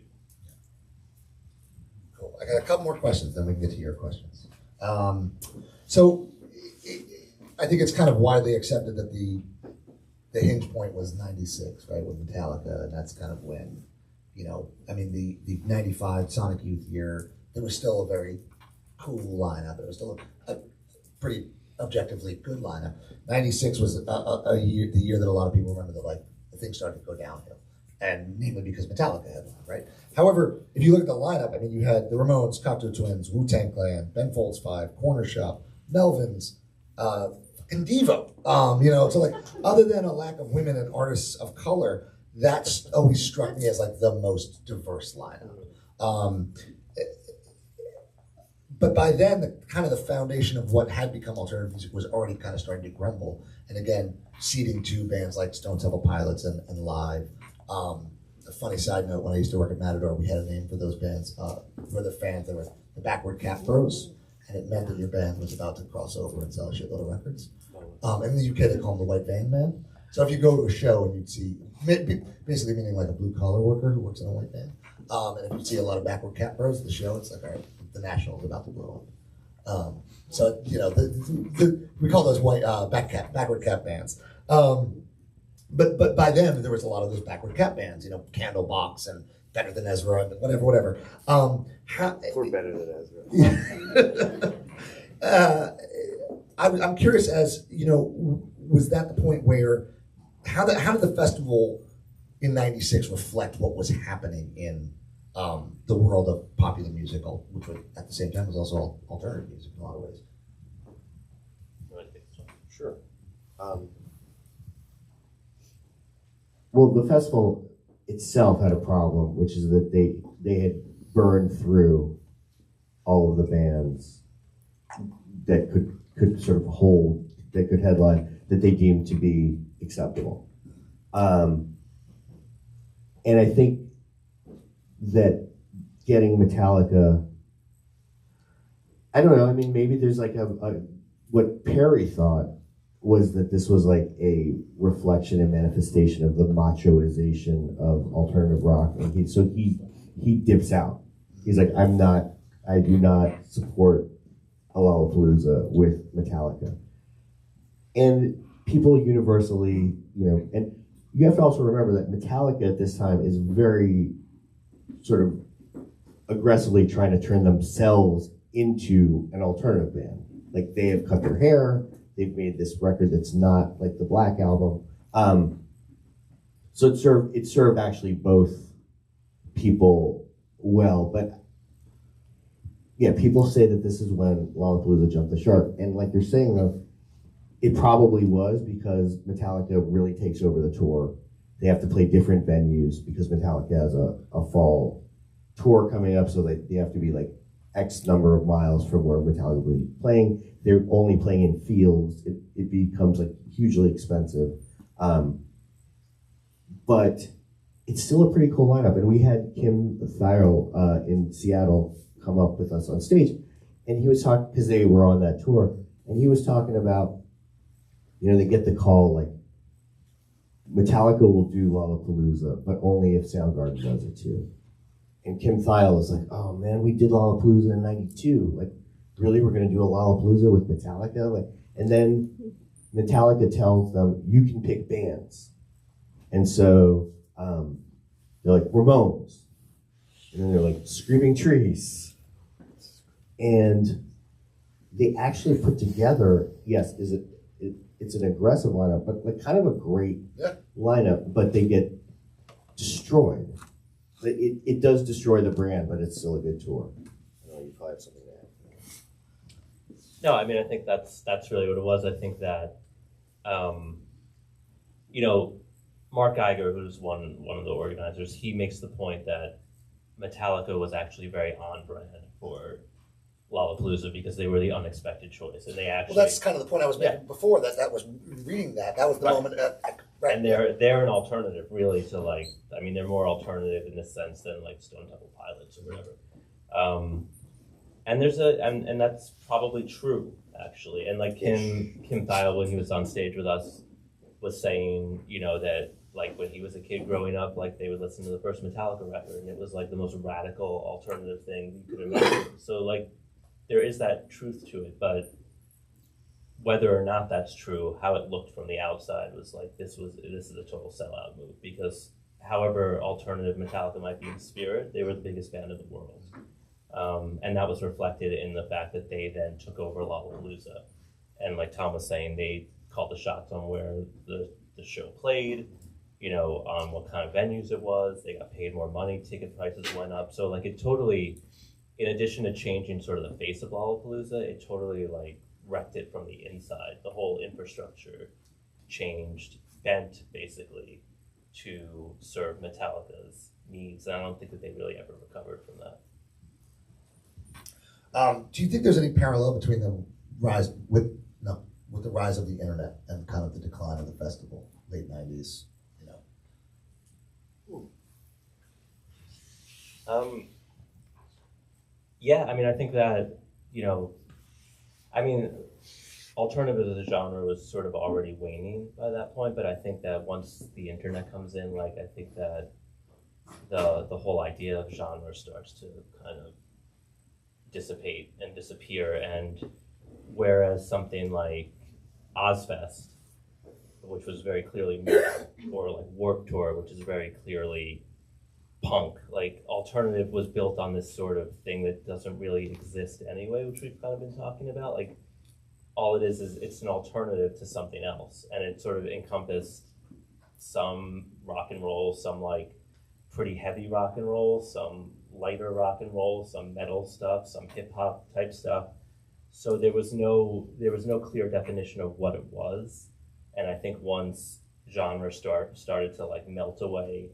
Cool. I got a couple more questions, then we can get to your questions. So I think it's kind of widely accepted that the hinge point was 96, right, with Metallica, and that's kind of when, you know, I mean, the 95 Sonic Youth year, it was still a very cool lineup. It was still a pretty objectively good lineup. 96 was the year that a lot of people remember that, like, the thing started to go downhill, and namely because Metallica headlined, right? However, if you look at the lineup, I mean, you had the Ramones, Cocteau Twins, Wu-Tang Clan, Ben Folds 5, Corner Shop, Melvins, and Devo. You know, so like, other than a lack of women and artists of color, that's always struck me as like the most diverse lineup. But by then, the foundation of what had become alternative music was already kind of starting to crumble. And again, seeding to bands like Stone Temple Pilots and Live. A funny side note, when I used to work at Matador, we had a name for those bands. For the fans, they were the Backward Cat Bros. And it meant that your band was about to cross over and sell a shitload of records. In the UK, they call them the White Van Man. So if you go to a show and you'd see, basically meaning like a blue-collar worker who works in a white van, and if you see a lot of Backward Cat Bros at the show, it's like, all right, the National is about to blow up. So, you know, we call those white backward cat bands. But by then, there was a lot of those backward cat bands, you know, Candlebox and Better Than Ezra and whatever. We're better than Ezra. I'm curious, as you know, was that the point where how did the festival in '96 reflect what was happening in the world of popular music, which at the same time was also alternative music in a lot of ways? Sure. Well, the festival itself had a problem, which is that they had burned through all of the bands that could sort of hold, that could headline, that they deemed to be acceptable. And I think that getting Metallica, I don't know, I mean, maybe there's like what Perry thought was that this was like a reflection and manifestation of the machoization of alternative rock. And he dips out. He's like, I do not support a Lollapalooza with Metallica. And people universally, you know, and you have to also remember that Metallica at this time is very sort of aggressively trying to turn themselves into an alternative band. Like, they have cut their hair, they've made this record that's not like the Black Album. So it served actually both people well, but yeah, people say that this is when Lollapalooza jumped the shark. And like you're saying though, it probably was because Metallica really takes over the tour. They have to play different venues because Metallica has a fall tour coming up, so they have to be like X number of miles from where Metallica will be playing. They're only playing in fields. It becomes like hugely expensive. But it's still a pretty cool lineup. And we had Kim Thayil in Seattle come up with us on stage, and he was talking, because they were on that tour, and he was talking about, you know, they get the call like, Metallica will do Lollapalooza, but only if Soundgarden does it too. And Kim Thayil was like, oh man, we did Lollapalooza in '92. Like, really, we're gonna do a Lollapalooza with Metallica? Like, and then Metallica tells them, you can pick bands. And so they're like, Ramones. and then they're like screaming trees, and they actually put together, yes, it's an aggressive lineup, but like kind of a great lineup, but they get destroyed. It does destroy the brand, but it's still a good tour. I know you probably have something to add. No, I mean, I think that's really what it was. I think that, you know, Mark Geiger, who's one of the organizers, he makes the point that Metallica was actually very on brand for Lollapalooza because they were the unexpected choice, and they actually. Well, that's kind of the point I was making before. That was reading that. That was the moment. Right. And they're an alternative, really, to like. I mean, they're more alternative in this sense than like Stone Temple Pilots or whatever. And there's and that's probably true actually. And like Kim Thiel, when he was on stage with us, was saying, you know, that like when he was a kid growing up, like they would listen to the first Metallica record, and it was like the most radical alternative thing you could imagine. So like. There is that truth to it, but whether or not that's true, how it looked from the outside was like this is a total sellout move, because however alternative Metallica might be in spirit, they were the biggest band in the world, and that was reflected in the fact that they then took over Lollapalooza, and like Tom was saying, they called the shots on where the show played, you know, on what kind of venues it was. They got paid more money, ticket prices went up, so like it totally. In addition to changing sort of the face of Lollapalooza, it totally like wrecked it from the inside. The whole infrastructure changed, bent basically to serve Metallica's needs. And I don't think that they really ever recovered from that. Do you think there's any parallel between the rise with the rise of the internet and kind of the decline of the festival, late '90s? You know. Yeah, I mean, I think that, you know, I mean, alternative as a genre was sort of already waning by that point, but I think that once the internet comes in, like, I think that the whole idea of genre starts to kind of dissipate and disappear, and whereas something like Ozfest, which was very clearly metal, or like Warped Tour, which is very clearly punk, like alternative was built on this sort of thing that doesn't really exist anyway, which we've kind of been talking about. Like all it is it's an alternative to something else, and it sort of encompassed some rock and roll, some like pretty heavy rock and roll, some lighter rock and roll, some metal stuff, some hip hop type stuff. So there was no clear definition of what it was, and I think once genre started to like melt away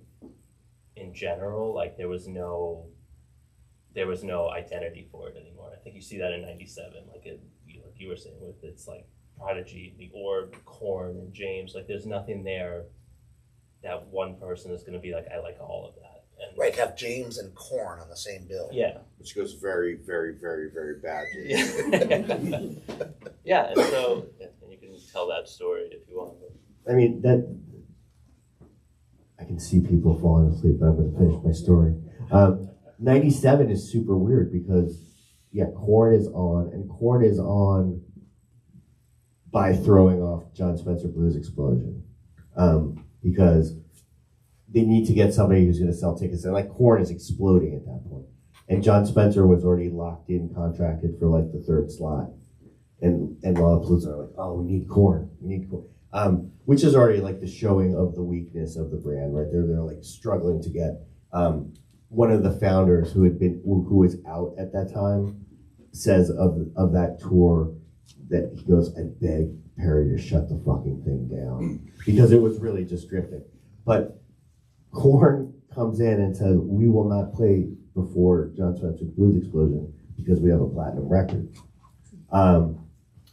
in general, like there was no identity for it anymore. I think you see that in '97, like you were saying, with it's like Prodigy, The Orb, Korn, and James. Like there's nothing there that one person is going to be like, I like all of that. And right, have James and Korn on the same bill. Yeah, which goes very, very, very, very badly. Yeah, yeah, and so and you can tell that story if you want. I mean, that I can see people falling asleep, but I'm going to finish my story. 97 is super weird because, yeah, Korn is on, and Korn is on by throwing off John Spencer Blues Explosion, because they need to get somebody who's going to sell tickets. And like Korn is exploding at that point. And John Spencer was already locked in, contracted for like the third slot. And Lollapalooza are like, oh, we need Korn. Which is already like the showing of the weakness of the brand, right? They're like struggling to get one of the founders who was out at that time says of that tour that he goes, I beg Perry to shut the fucking thing down, because it was really just drifting. But Korn comes in and says, we will not play before John Spencer's Blues Explosion because we have a platinum record. And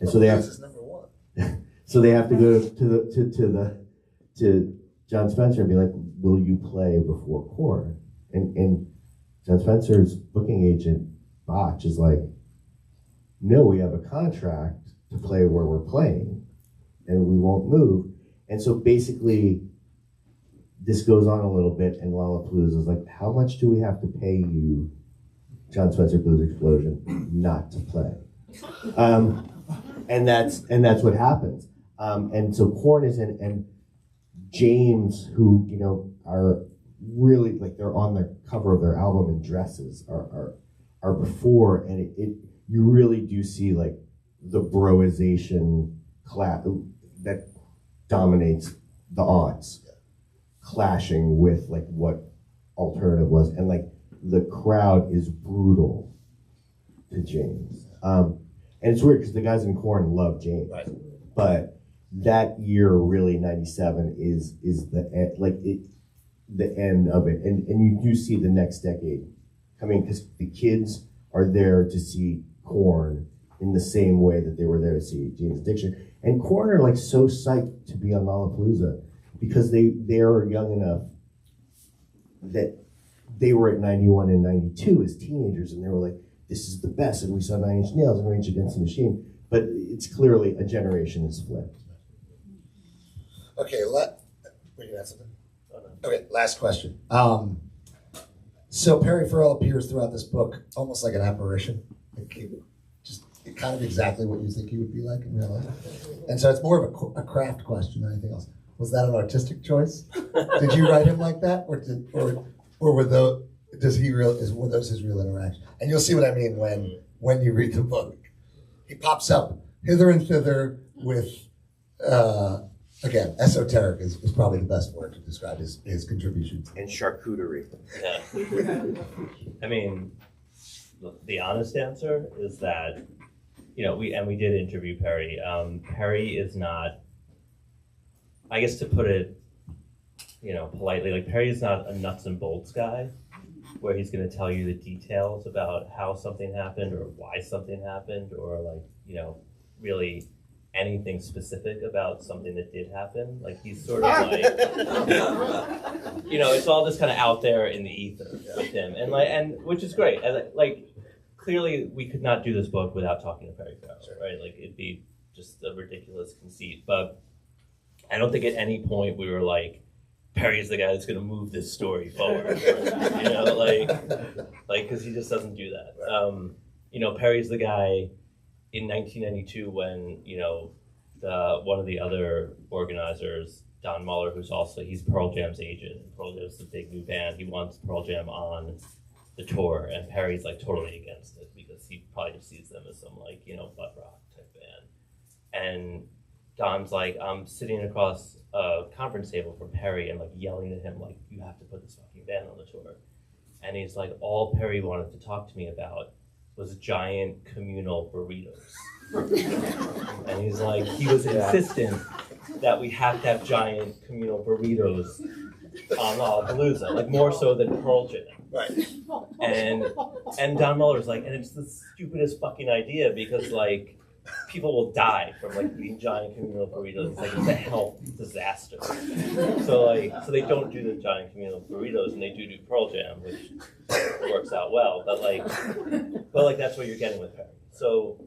so they have number one. So they have to go to John Spencer and be like, will you play before Korn? And John Spencer's booking agent, Botch, is like, no, we have a contract to play where we're playing, and we won't move. And so basically, this goes on a little bit, and Lollapalooza is like, how much do we have to pay you, John Spencer Blues Explosion, not to play? And that's what happens. And so Korn is in, and James, who, you know, our really like they're on the cover of their album in dresses are before, and it you really do see like the broization class that dominates the aughts clashing with like what alternative was, and like the crowd is brutal to James. And it's weird because the guys in Korn love James, Right. but that year, really, '97 is the end, the end of it, and you do see the next decade coming because the kids are there to see Korn in the same way that they were there to see Jane's Addiction, and Korn are like so psyched to be on Lollapalooza because they're young enough that they were at 91 and 92 as teenagers, and they were like, this is the best, and we saw Nine Inch Nails and Rage Against the Machine, but it's clearly a generation has flipped. Okay, were you gonna ask something? Okay, last question. So Perry Farrell appears throughout this book almost like an apparition, like just kind of exactly what you think he would be like in real life. And so it's more of a craft question than anything else. Was that an artistic choice? Did you write him like that, or were those were those his real interactions? And you'll see what I mean when you read the book. He pops up hither and thither with. Again, esoteric is probably the best word to describe his contribution. And charcuterie. Yeah. I mean, the honest answer is that, we did interview Perry. Perry is not, I guess to put it, politely, like Perry is not a nuts and bolts guy where he's going to tell you the details about how something happened or why something happened or really anything specific about something that did happen. Like he's sort of like, it's all just kind of out there in the ether with him, and which is great. And clearly we could not do this book without talking to Perry Farrell, right? Like it'd be just a ridiculous conceit. But I don't think at any point we were like, Perry's the guy that's going to move this story forward, because he just doesn't do that. Perry's the guy. In 1992, when one of the other organizers, Don Muller, he's Pearl Jam's agent, and Pearl Jam's the big new band. He wants Pearl Jam on the tour, and Perry's like totally against it because he probably just sees them as some butt rock type band. And Don's like, I'm sitting across a conference table from Perry and yelling at him you have to put this fucking band on the tour. And he's like, all Perry wanted to talk to me about was giant communal burritos. And he's like, he was insistent that we have to have giant communal burritos on Lollapalooza, more so than Pearl Jam. Right. And Don Muller's like, and it's the stupidest fucking idea because people will die from eating giant communal burritos. It's a health disaster. So they don't do the giant communal burritos, and they do Pearl Jam, which works out well. But that's what you're getting with Perry. So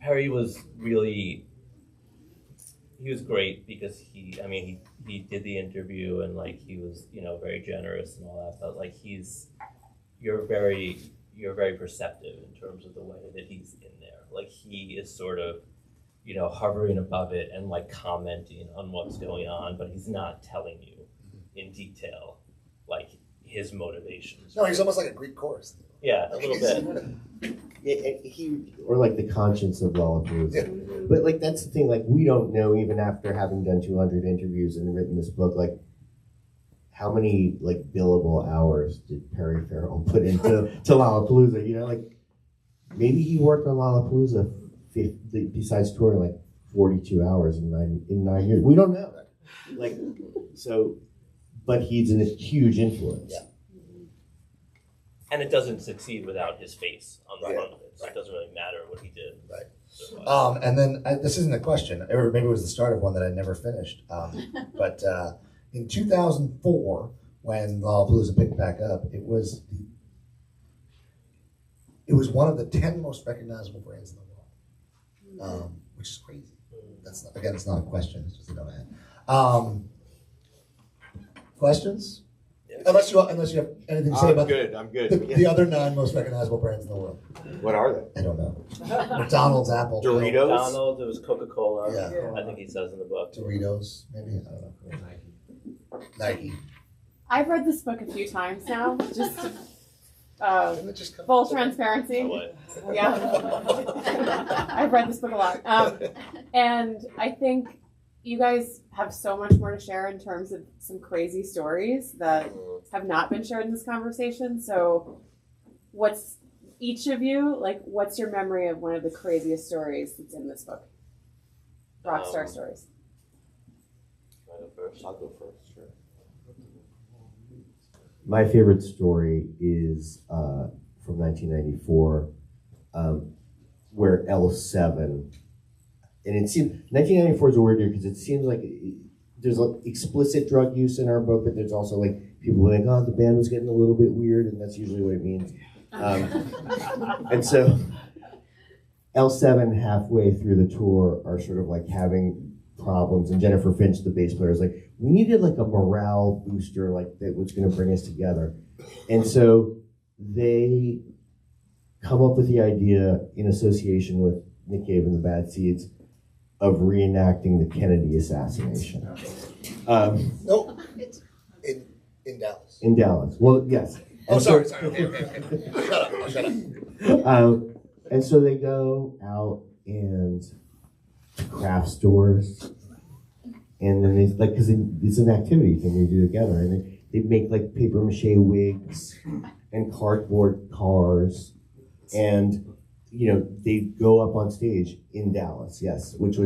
Perry was he was great because he did the interview and he was very generous and all that. But you're very perceptive in terms of the way that he's in there. He is sort of, hovering above it and commenting on what's going on, but he's not telling you in detail his motivations. No, he's almost like a Greek chorus. Yeah, a little bit. Or the conscience of Lollapalooza. Yeah. But that's the thing, we don't know, even after having done 200 interviews and written this book, how many billable hours did Perry Farrell put into Lollapalooza? Maybe he worked on Lollapalooza besides touring 42 hours in 9 years. We don't know. But he's a huge influence. Yeah. And it doesn't succeed without his face on the front of it. So it doesn't really matter what he did. Right. And then this isn't a question, or maybe it was the start of one that I never finished. But in 2004, when Lollapalooza picked back up, it was one of the 10 most recognizable brands in the world, which is crazy. That's not, again, it's not a question. It's just a go ahead. Questions? Yeah. Unless you have anything to say about I'm good. The other 9 most recognizable brands in the world. What are they? I don't know. McDonald's, Apple, Doritos. McDonald's. It was Coca-Cola. Yeah. I think he says in the book. Doritos, maybe. I don't know. Nike. I've read this book a few times now, just Didn't it just come full today? transparency. Oh, what? Yeah, I've read this book a lot, and I think you guys have so much more to share in terms of some crazy stories that have not been shared in this conversation. So, what's each of you like? What's your memory of one of the craziest stories that's in this book? Rockstar stories. Can I go first? I'll go first, sure. My favorite story is from 1994, where L7, and it seems 1994 is a weird year because it seems like there's like explicit drug use in our book, but there's also like people like, oh, the band was getting a little bit weird, and that's usually what it means. And so L7 halfway through the tour are sort of like having problems, and Jennifer Finch, the bass player, is like, we needed like a morale booster, like that was going to bring us together. And so they come up with the idea in association with Nick Cave and the Bad Seeds of reenacting the Kennedy assassination. Nope. In Dallas. In Dallas. Well, yes. Oh, And sorry. so- Okay. Shut up. And so they go out and to craft stores, and then they like, because it's an activity thing they do together, and they make like paper mache wigs and cardboard cars, and they go up on stage in Dallas, yes, which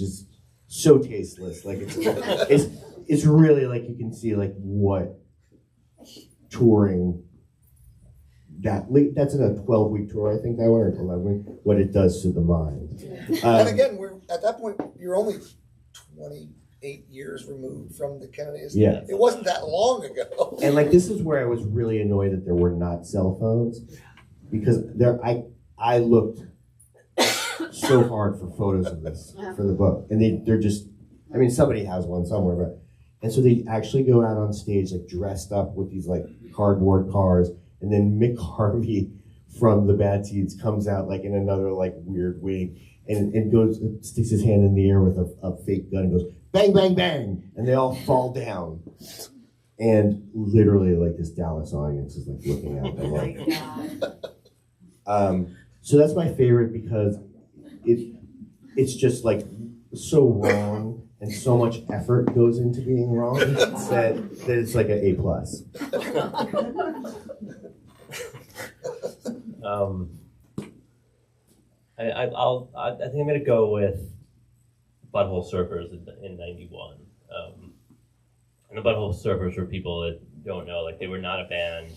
is so tasteless. Like it's really like you can see like what touring that's in a 12-week tour, I think that one, or 11-week, what it does to the mind. And again, we're at that point. You're only 28 years removed from the Kennedy. Yeah. It wasn't that long ago. And like this is where I was really annoyed that there were not cell phones, because I looked so hard for photos of this for the book, and they're just, I mean, somebody has one somewhere, but, and so they actually go out on stage like dressed up with these like cardboard cars, and then Mick Harvey from the Bad Seeds comes out like in another like weird wig, and goes, sticks his hand in the air with a fake gun and goes bang bang bang, and they all fall down, and literally like this Dallas audience is like looking at them like. So that's my favorite because it's just like so wrong, and so much effort goes into being wrong that it's like an A+. I think I'm gonna go with Butthole Surfers in '91. And the Butthole Surfers, for people that don't know, like they were not a band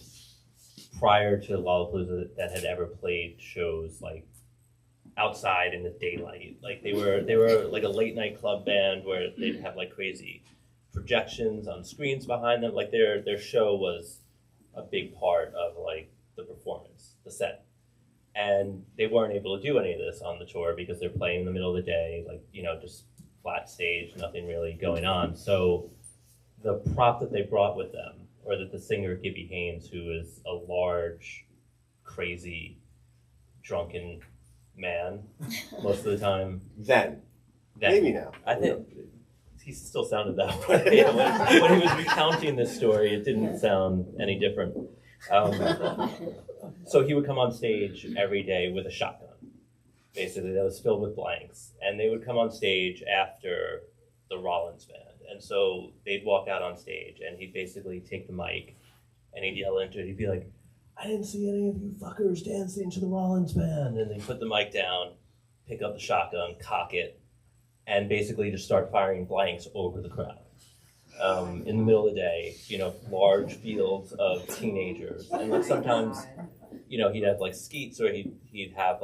prior to Lollapalooza that had ever played shows like outside in the daylight. Like they were like a late night club band where they'd have like crazy projections on screens behind them. Like their show was a big part of like the performance, the set. And they weren't able to do any of this on the tour because they're playing in the middle of the day, like, just flat stage, nothing really going on. So the prop that they brought with them, or that the singer Gibby Haynes, who is a large, crazy, drunken man most of the time. Then. Maybe now. I think he still sounded that way. When he was recounting this story, it didn't sound any different. So he would come on stage every day with a shotgun, basically, that was filled with blanks. And they would come on stage after the Rollins band. And so they'd walk out on stage, and he'd basically take the mic, and he'd yell into it. He'd be like, I didn't see any of you fuckers dancing to the Rollins band. And then put the mic down, pick up the shotgun, cock it, and basically just start firing blanks over the crowd. In the middle of the day, large fields of teenagers. And like sometimes, he'd have like skeets, or he'd have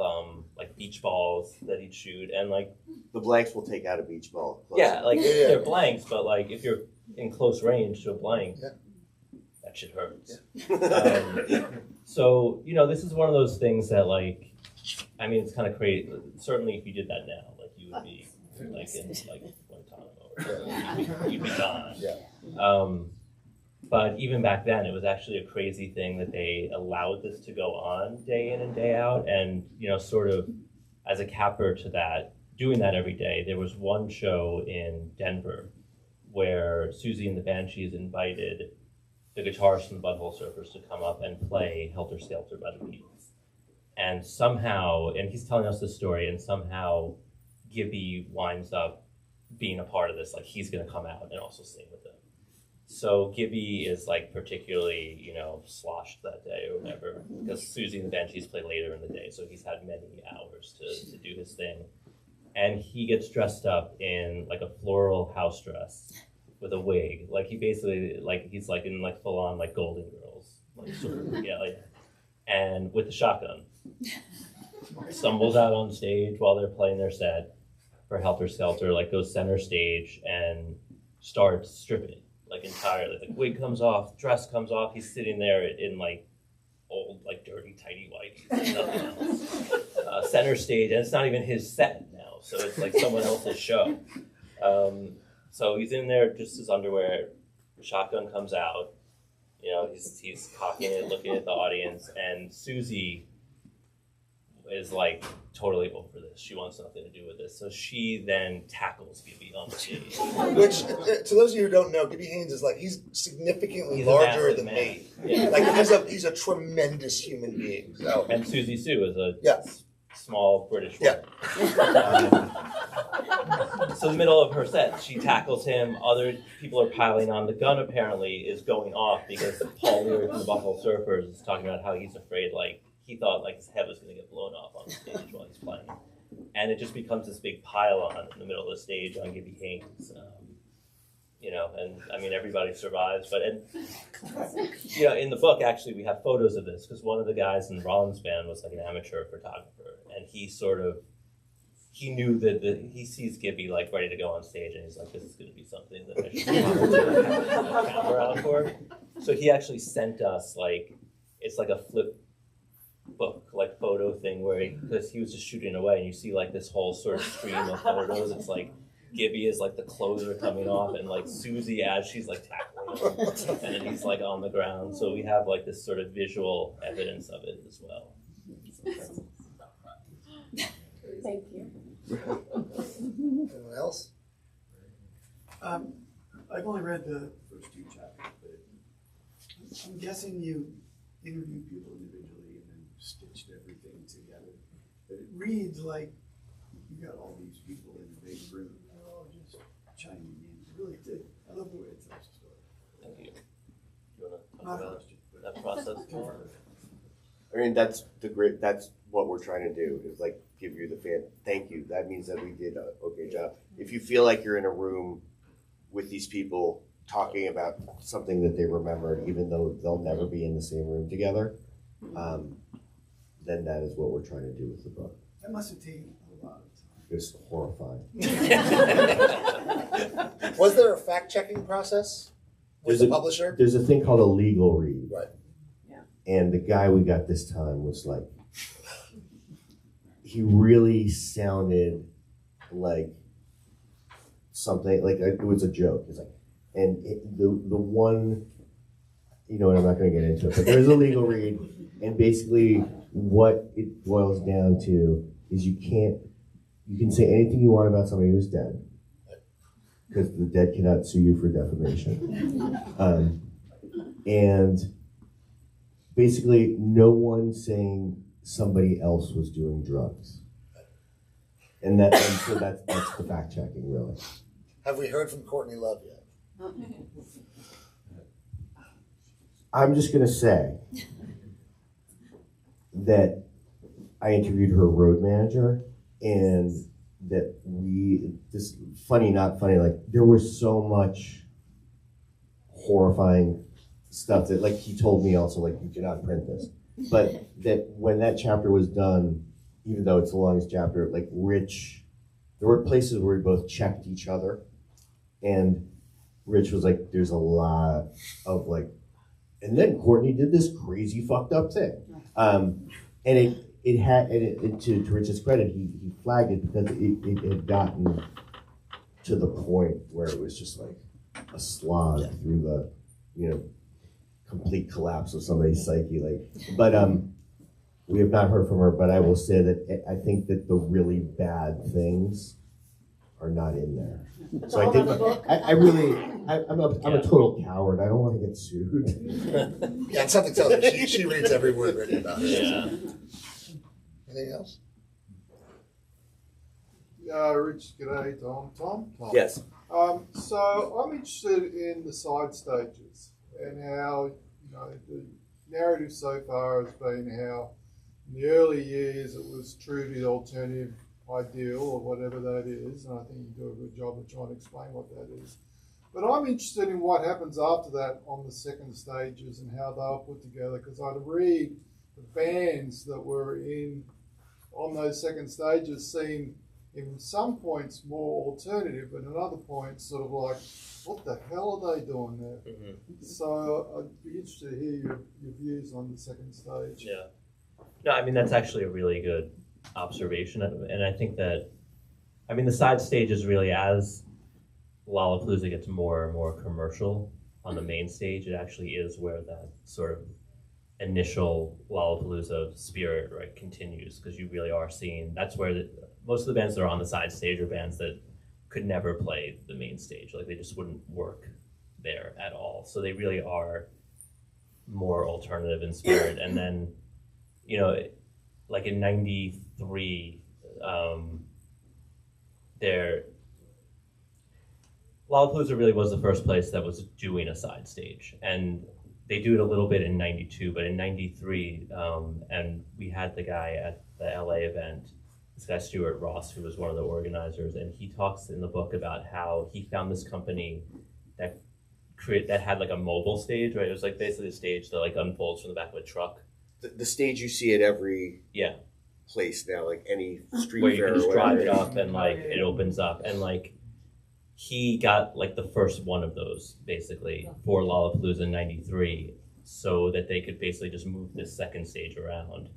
like beach balls that he'd shoot, and like The blanks will take out a beach ball. yeah, like they're blanks, but like if you're in close range to a blank, that shit hurts. So this is one of those things that like, I mean, it's kind of crazy. Certainly, if you did that now, like you would be like in like Guantanamo, or you'd be gone. Yeah. But even back then, it was actually a crazy thing that they allowed this to go on day in and day out. And, sort of as a capper to that, doing that every day, there was one show in Denver where Susie and the Banshees invited the guitarist from the Butthole Surfers to come up and play Helter Skelter by the Beatles. And somehow, and he's telling us this story, and somehow Gibby winds up being a part of this, like he's gonna come out and also sing with them. So Gibby is like particularly, you know, sloshed that day or whatever, because Susie and the Banshees play later in the day, so he's had many hours to do his thing. And he gets dressed up in like a floral house dress with a wig. Like he basically, like he's like in like full on like Golden Girls, like sort of, yeah, like, and with the shotgun. Stumbles out on stage while they're playing their set for Helter Skelter, like goes center stage and starts stripping. Like entirely, like wig comes off, dress comes off. He's sitting there in like old, like dirty, tidy whities, nothing else. Center stage, and it's not even his set now, so it's like someone else's show. So he's in there just his underwear. The shotgun comes out. You know, he's cocking it, looking at the audience, and Susie is like totally over this. She wants nothing to do with this. So she then tackles Gibby on stage. Which, to those of you who don't know, Gibby Haynes is like, he's significantly He's larger than man. me. Yeah. Like he's a tremendous human being. So. And Susie Sue is a Yeah. small British woman. So in the middle of her set, she tackles him. Other people are piling on. The gun apparently is going off because Paul Leary from the Butthole Surfers is talking about how he's afraid, like, he thought like his head was going to get blown off on the stage while he's playing. And it just becomes this big pile-on in the middle of the stage on Gibby Haynes. You know, and I mean, everybody survives. But, and, you know, in the book, actually, we have photos of this because one of the guys in Rollins' band was like an amateur photographer. And he knew that he sees Gibby like ready to go on stage, and he's like, this is going to be something that I should have a camera out for. So he actually sent us like, it's like a flip book, like photo thing where because he was just shooting away, and you see like this whole sort of stream of photos. It's like Gibby is like the clothes are coming off, and like Susie as she's like tackling him, and then he's like on the ground. So we have like this sort of visual evidence of it as well. Thank you. Anyone else? I've only read the first two chapters, but I'm guessing you interviewed people individually and then stitched everything together. But it reads like you got all these people in a big room, and they're all just chiming in. It really did. I love the way it tells the story. Thank you. You want to Not talk about question, but that process more? I mean, that's what we're trying to do is like give you the thank you. That means that we did an okay job. If you feel like you're in a room with these people talking about something that they remembered, even though they'll never be in the same room together, then that is what we're trying to do with the book. that must have taken a lot of time. It was horrifying. Was there a fact-checking process with the publisher? There's a thing called a legal read. Right. And the guy we got this time was like, he really sounded like something, like it was a joke. It's like, and the one, you know, and I'm not going to get into it, but there's a legal read, and basically what it boils down to is you can say anything you want about somebody who's dead, because the dead cannot sue you for defamation. And basically no one saying somebody else was doing drugs. And so that's the fact checking, really. Have we heard from Courtney Love yet? I'm just gonna say that I interviewed her road manager, and that this funny, not funny, like there was so much horrifying stuff that, like, he told me also, like, you cannot print this. But that when that chapter was done, even though it's the longest chapter, like Rich, there were places where we both checked each other, and Rich was like, there's a lot of like, and then Courtney did this crazy fucked up thing. And to Rich's credit, he flagged it because it had gotten to the point where it was just like a slog through the, you know, complete collapse of somebody's psyche. Like, but we have not heard from her, but I will say that I think that the really bad things are not in there. It's So all I think about the book. I'm a total coward. I don't want to get sued. Yeah, and something tells me she reads every word written about it. Yeah. Anything else? Rich, g'day, Tom. Tom? Yes. So I'm interested in the side stages and how, the narrative so far has been how in the early years it was true to the alternative ideal or whatever that is, and I think you do a good job of trying to explain what that is. But I'm interested in what happens after that on the second stages and how they were put together, because I'd read the bands that were on those second stages seem in some points more alternative, and in other points sort of like, what the hell are they doing there? Mm-hmm. So I'd be interested to hear your views on the second stage. Yeah. No, I mean, that's actually a really good observation. And I think that, the side stage is really, as Lollapalooza gets more and more commercial on the main stage, it actually is where that sort of initial Lollapalooza spirit, right, continues, because you really are seeing, that's where most of the bands that are on the side stage are bands that could never play the main stage. Like, they just wouldn't work there at all. So they really are more alternative in spirit. And then, like in '93, Lollapalooza really was the first place that was doing a side stage. And they do it a little bit in '92, but in '93, and we had the guy at the LA event, this guy Stuart Ross, who was one of the organizers, and he talks in the book about how he found this company that had like a mobile stage, right? It was like basically a stage that like unfolds from the back of a truck. The stage you see at every Yeah. place now, like any street Where you fair can or just drive whatever. it up and like it opens up, and like he got like the first one of those basically for Lollapalooza in '93, so that they could basically just move this second stage around,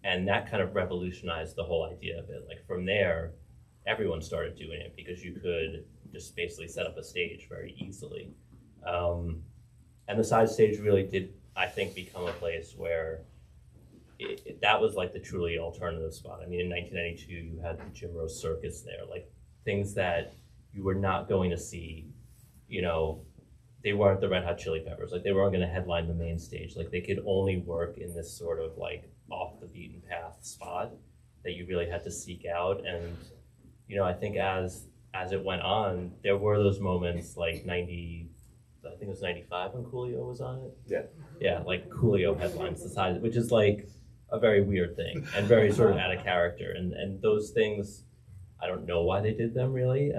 and that kind of revolutionized the whole idea of it. Like from there, everyone started doing it because you could just basically set up a stage very easily, and the side stage really did, I think, become a place where that was like the truly alternative spot. I mean, in 1992, you had the Jim Rose Circus there, like things that you were not going to see, they weren't the Red Hot Chili Peppers. Like, they weren't going to headline the main stage. Like, they could only work in this sort of like off the beaten path spot that you really had to seek out. And, I think as it went on, there were those moments like I think it was 95 when Coolio was on it. Yeah. Yeah, like Coolio headlines the side, which is like a very weird thing and very sort of out of character. And those things, I don't know why they did them really,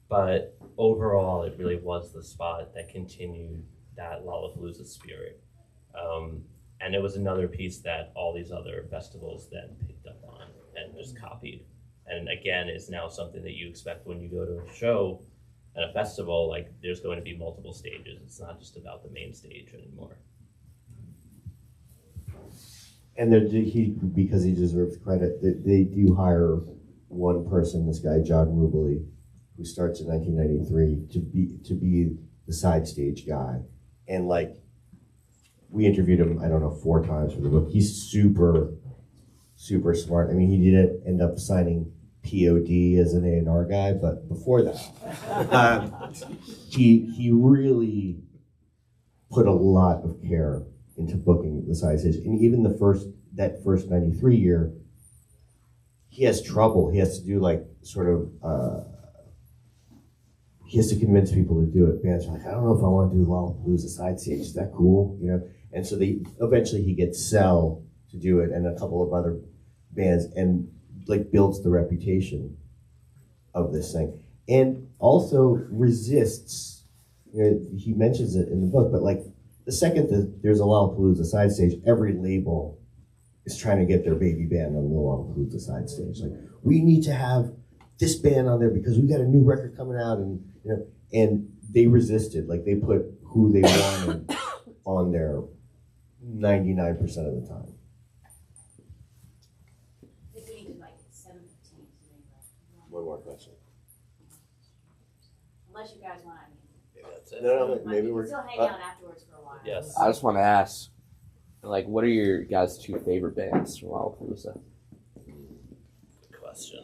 but overall it really was the spot that continued that Lollapalooza spirit. And it was another piece that all these other festivals then picked up on and just copied. And again, is now something that you expect when you go to a show at a festival. Like, there's going to be multiple stages. It's not just about the main stage anymore. And because he deserves credit, they do hire one person, this guy John Rubely, who starts in 1993 to be the side stage guy. And like, we interviewed him, I don't know, 4 times for the book. He's super, super smart. I mean, he did end up signing POD as an A&R guy, but before that, he really put a lot of care into booking the side stage. And even that first 93 year, he has trouble. He has to do like sort of, he has to convince people to do it. Bands are like, I don't know if I want to do Lollapalooza side stage. Is that cool? And so eventually he gets Cell to do it and a couple of other bands, and like builds the reputation of this thing. And also resists, he mentions it in the book, but like the second that there's a Lollapalooza side stage, every label is trying to get their baby band on the Lollapalooza side stage. Like, we need to have this band on there because we got a new record coming out, and they resisted. Like, they put who they wanted on there 99% of the time. If we need to like 7:15, One more question. unless you guys want, Maybe that's it. No, maybe we we're. can still hang out afterwards for a while. Yes. I just want to ask, like, what are your guys' 2 favorite bands from Lollapalooza? Good question.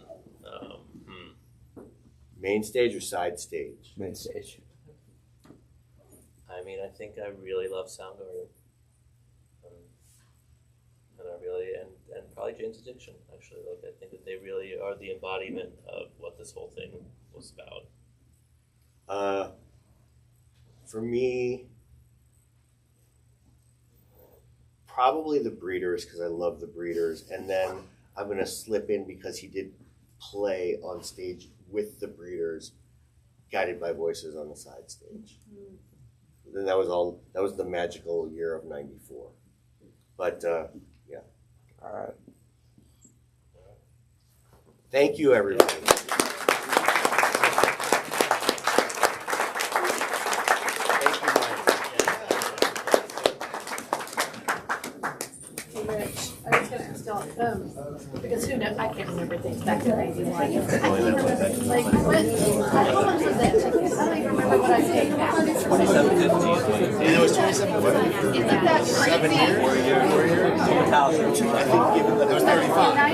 Main stage or side stage? Main stage. I mean, I think I really love Soundgarden. And I really, and probably Jane's Addiction, actually. Like, I think that they really are the embodiment of what this whole thing was about. For me, probably the Breeders, because I love the Breeders. And then I'm going to slip in because he did play on stage with the Breeders, Guided by Voices on the side stage. Then that was the magical year of '94. But yeah. All right. Thank you, everybody. Thank you, Mike. Hey, Rich, I was gonna ask y'all, because who knows, I can't remember things back in '91. Like, how much was that ticket? I don't even remember what I paid. $27.50. And it was 27. Isn't that crazy? 7 years? 4 years? 2000. I think given that it was 35.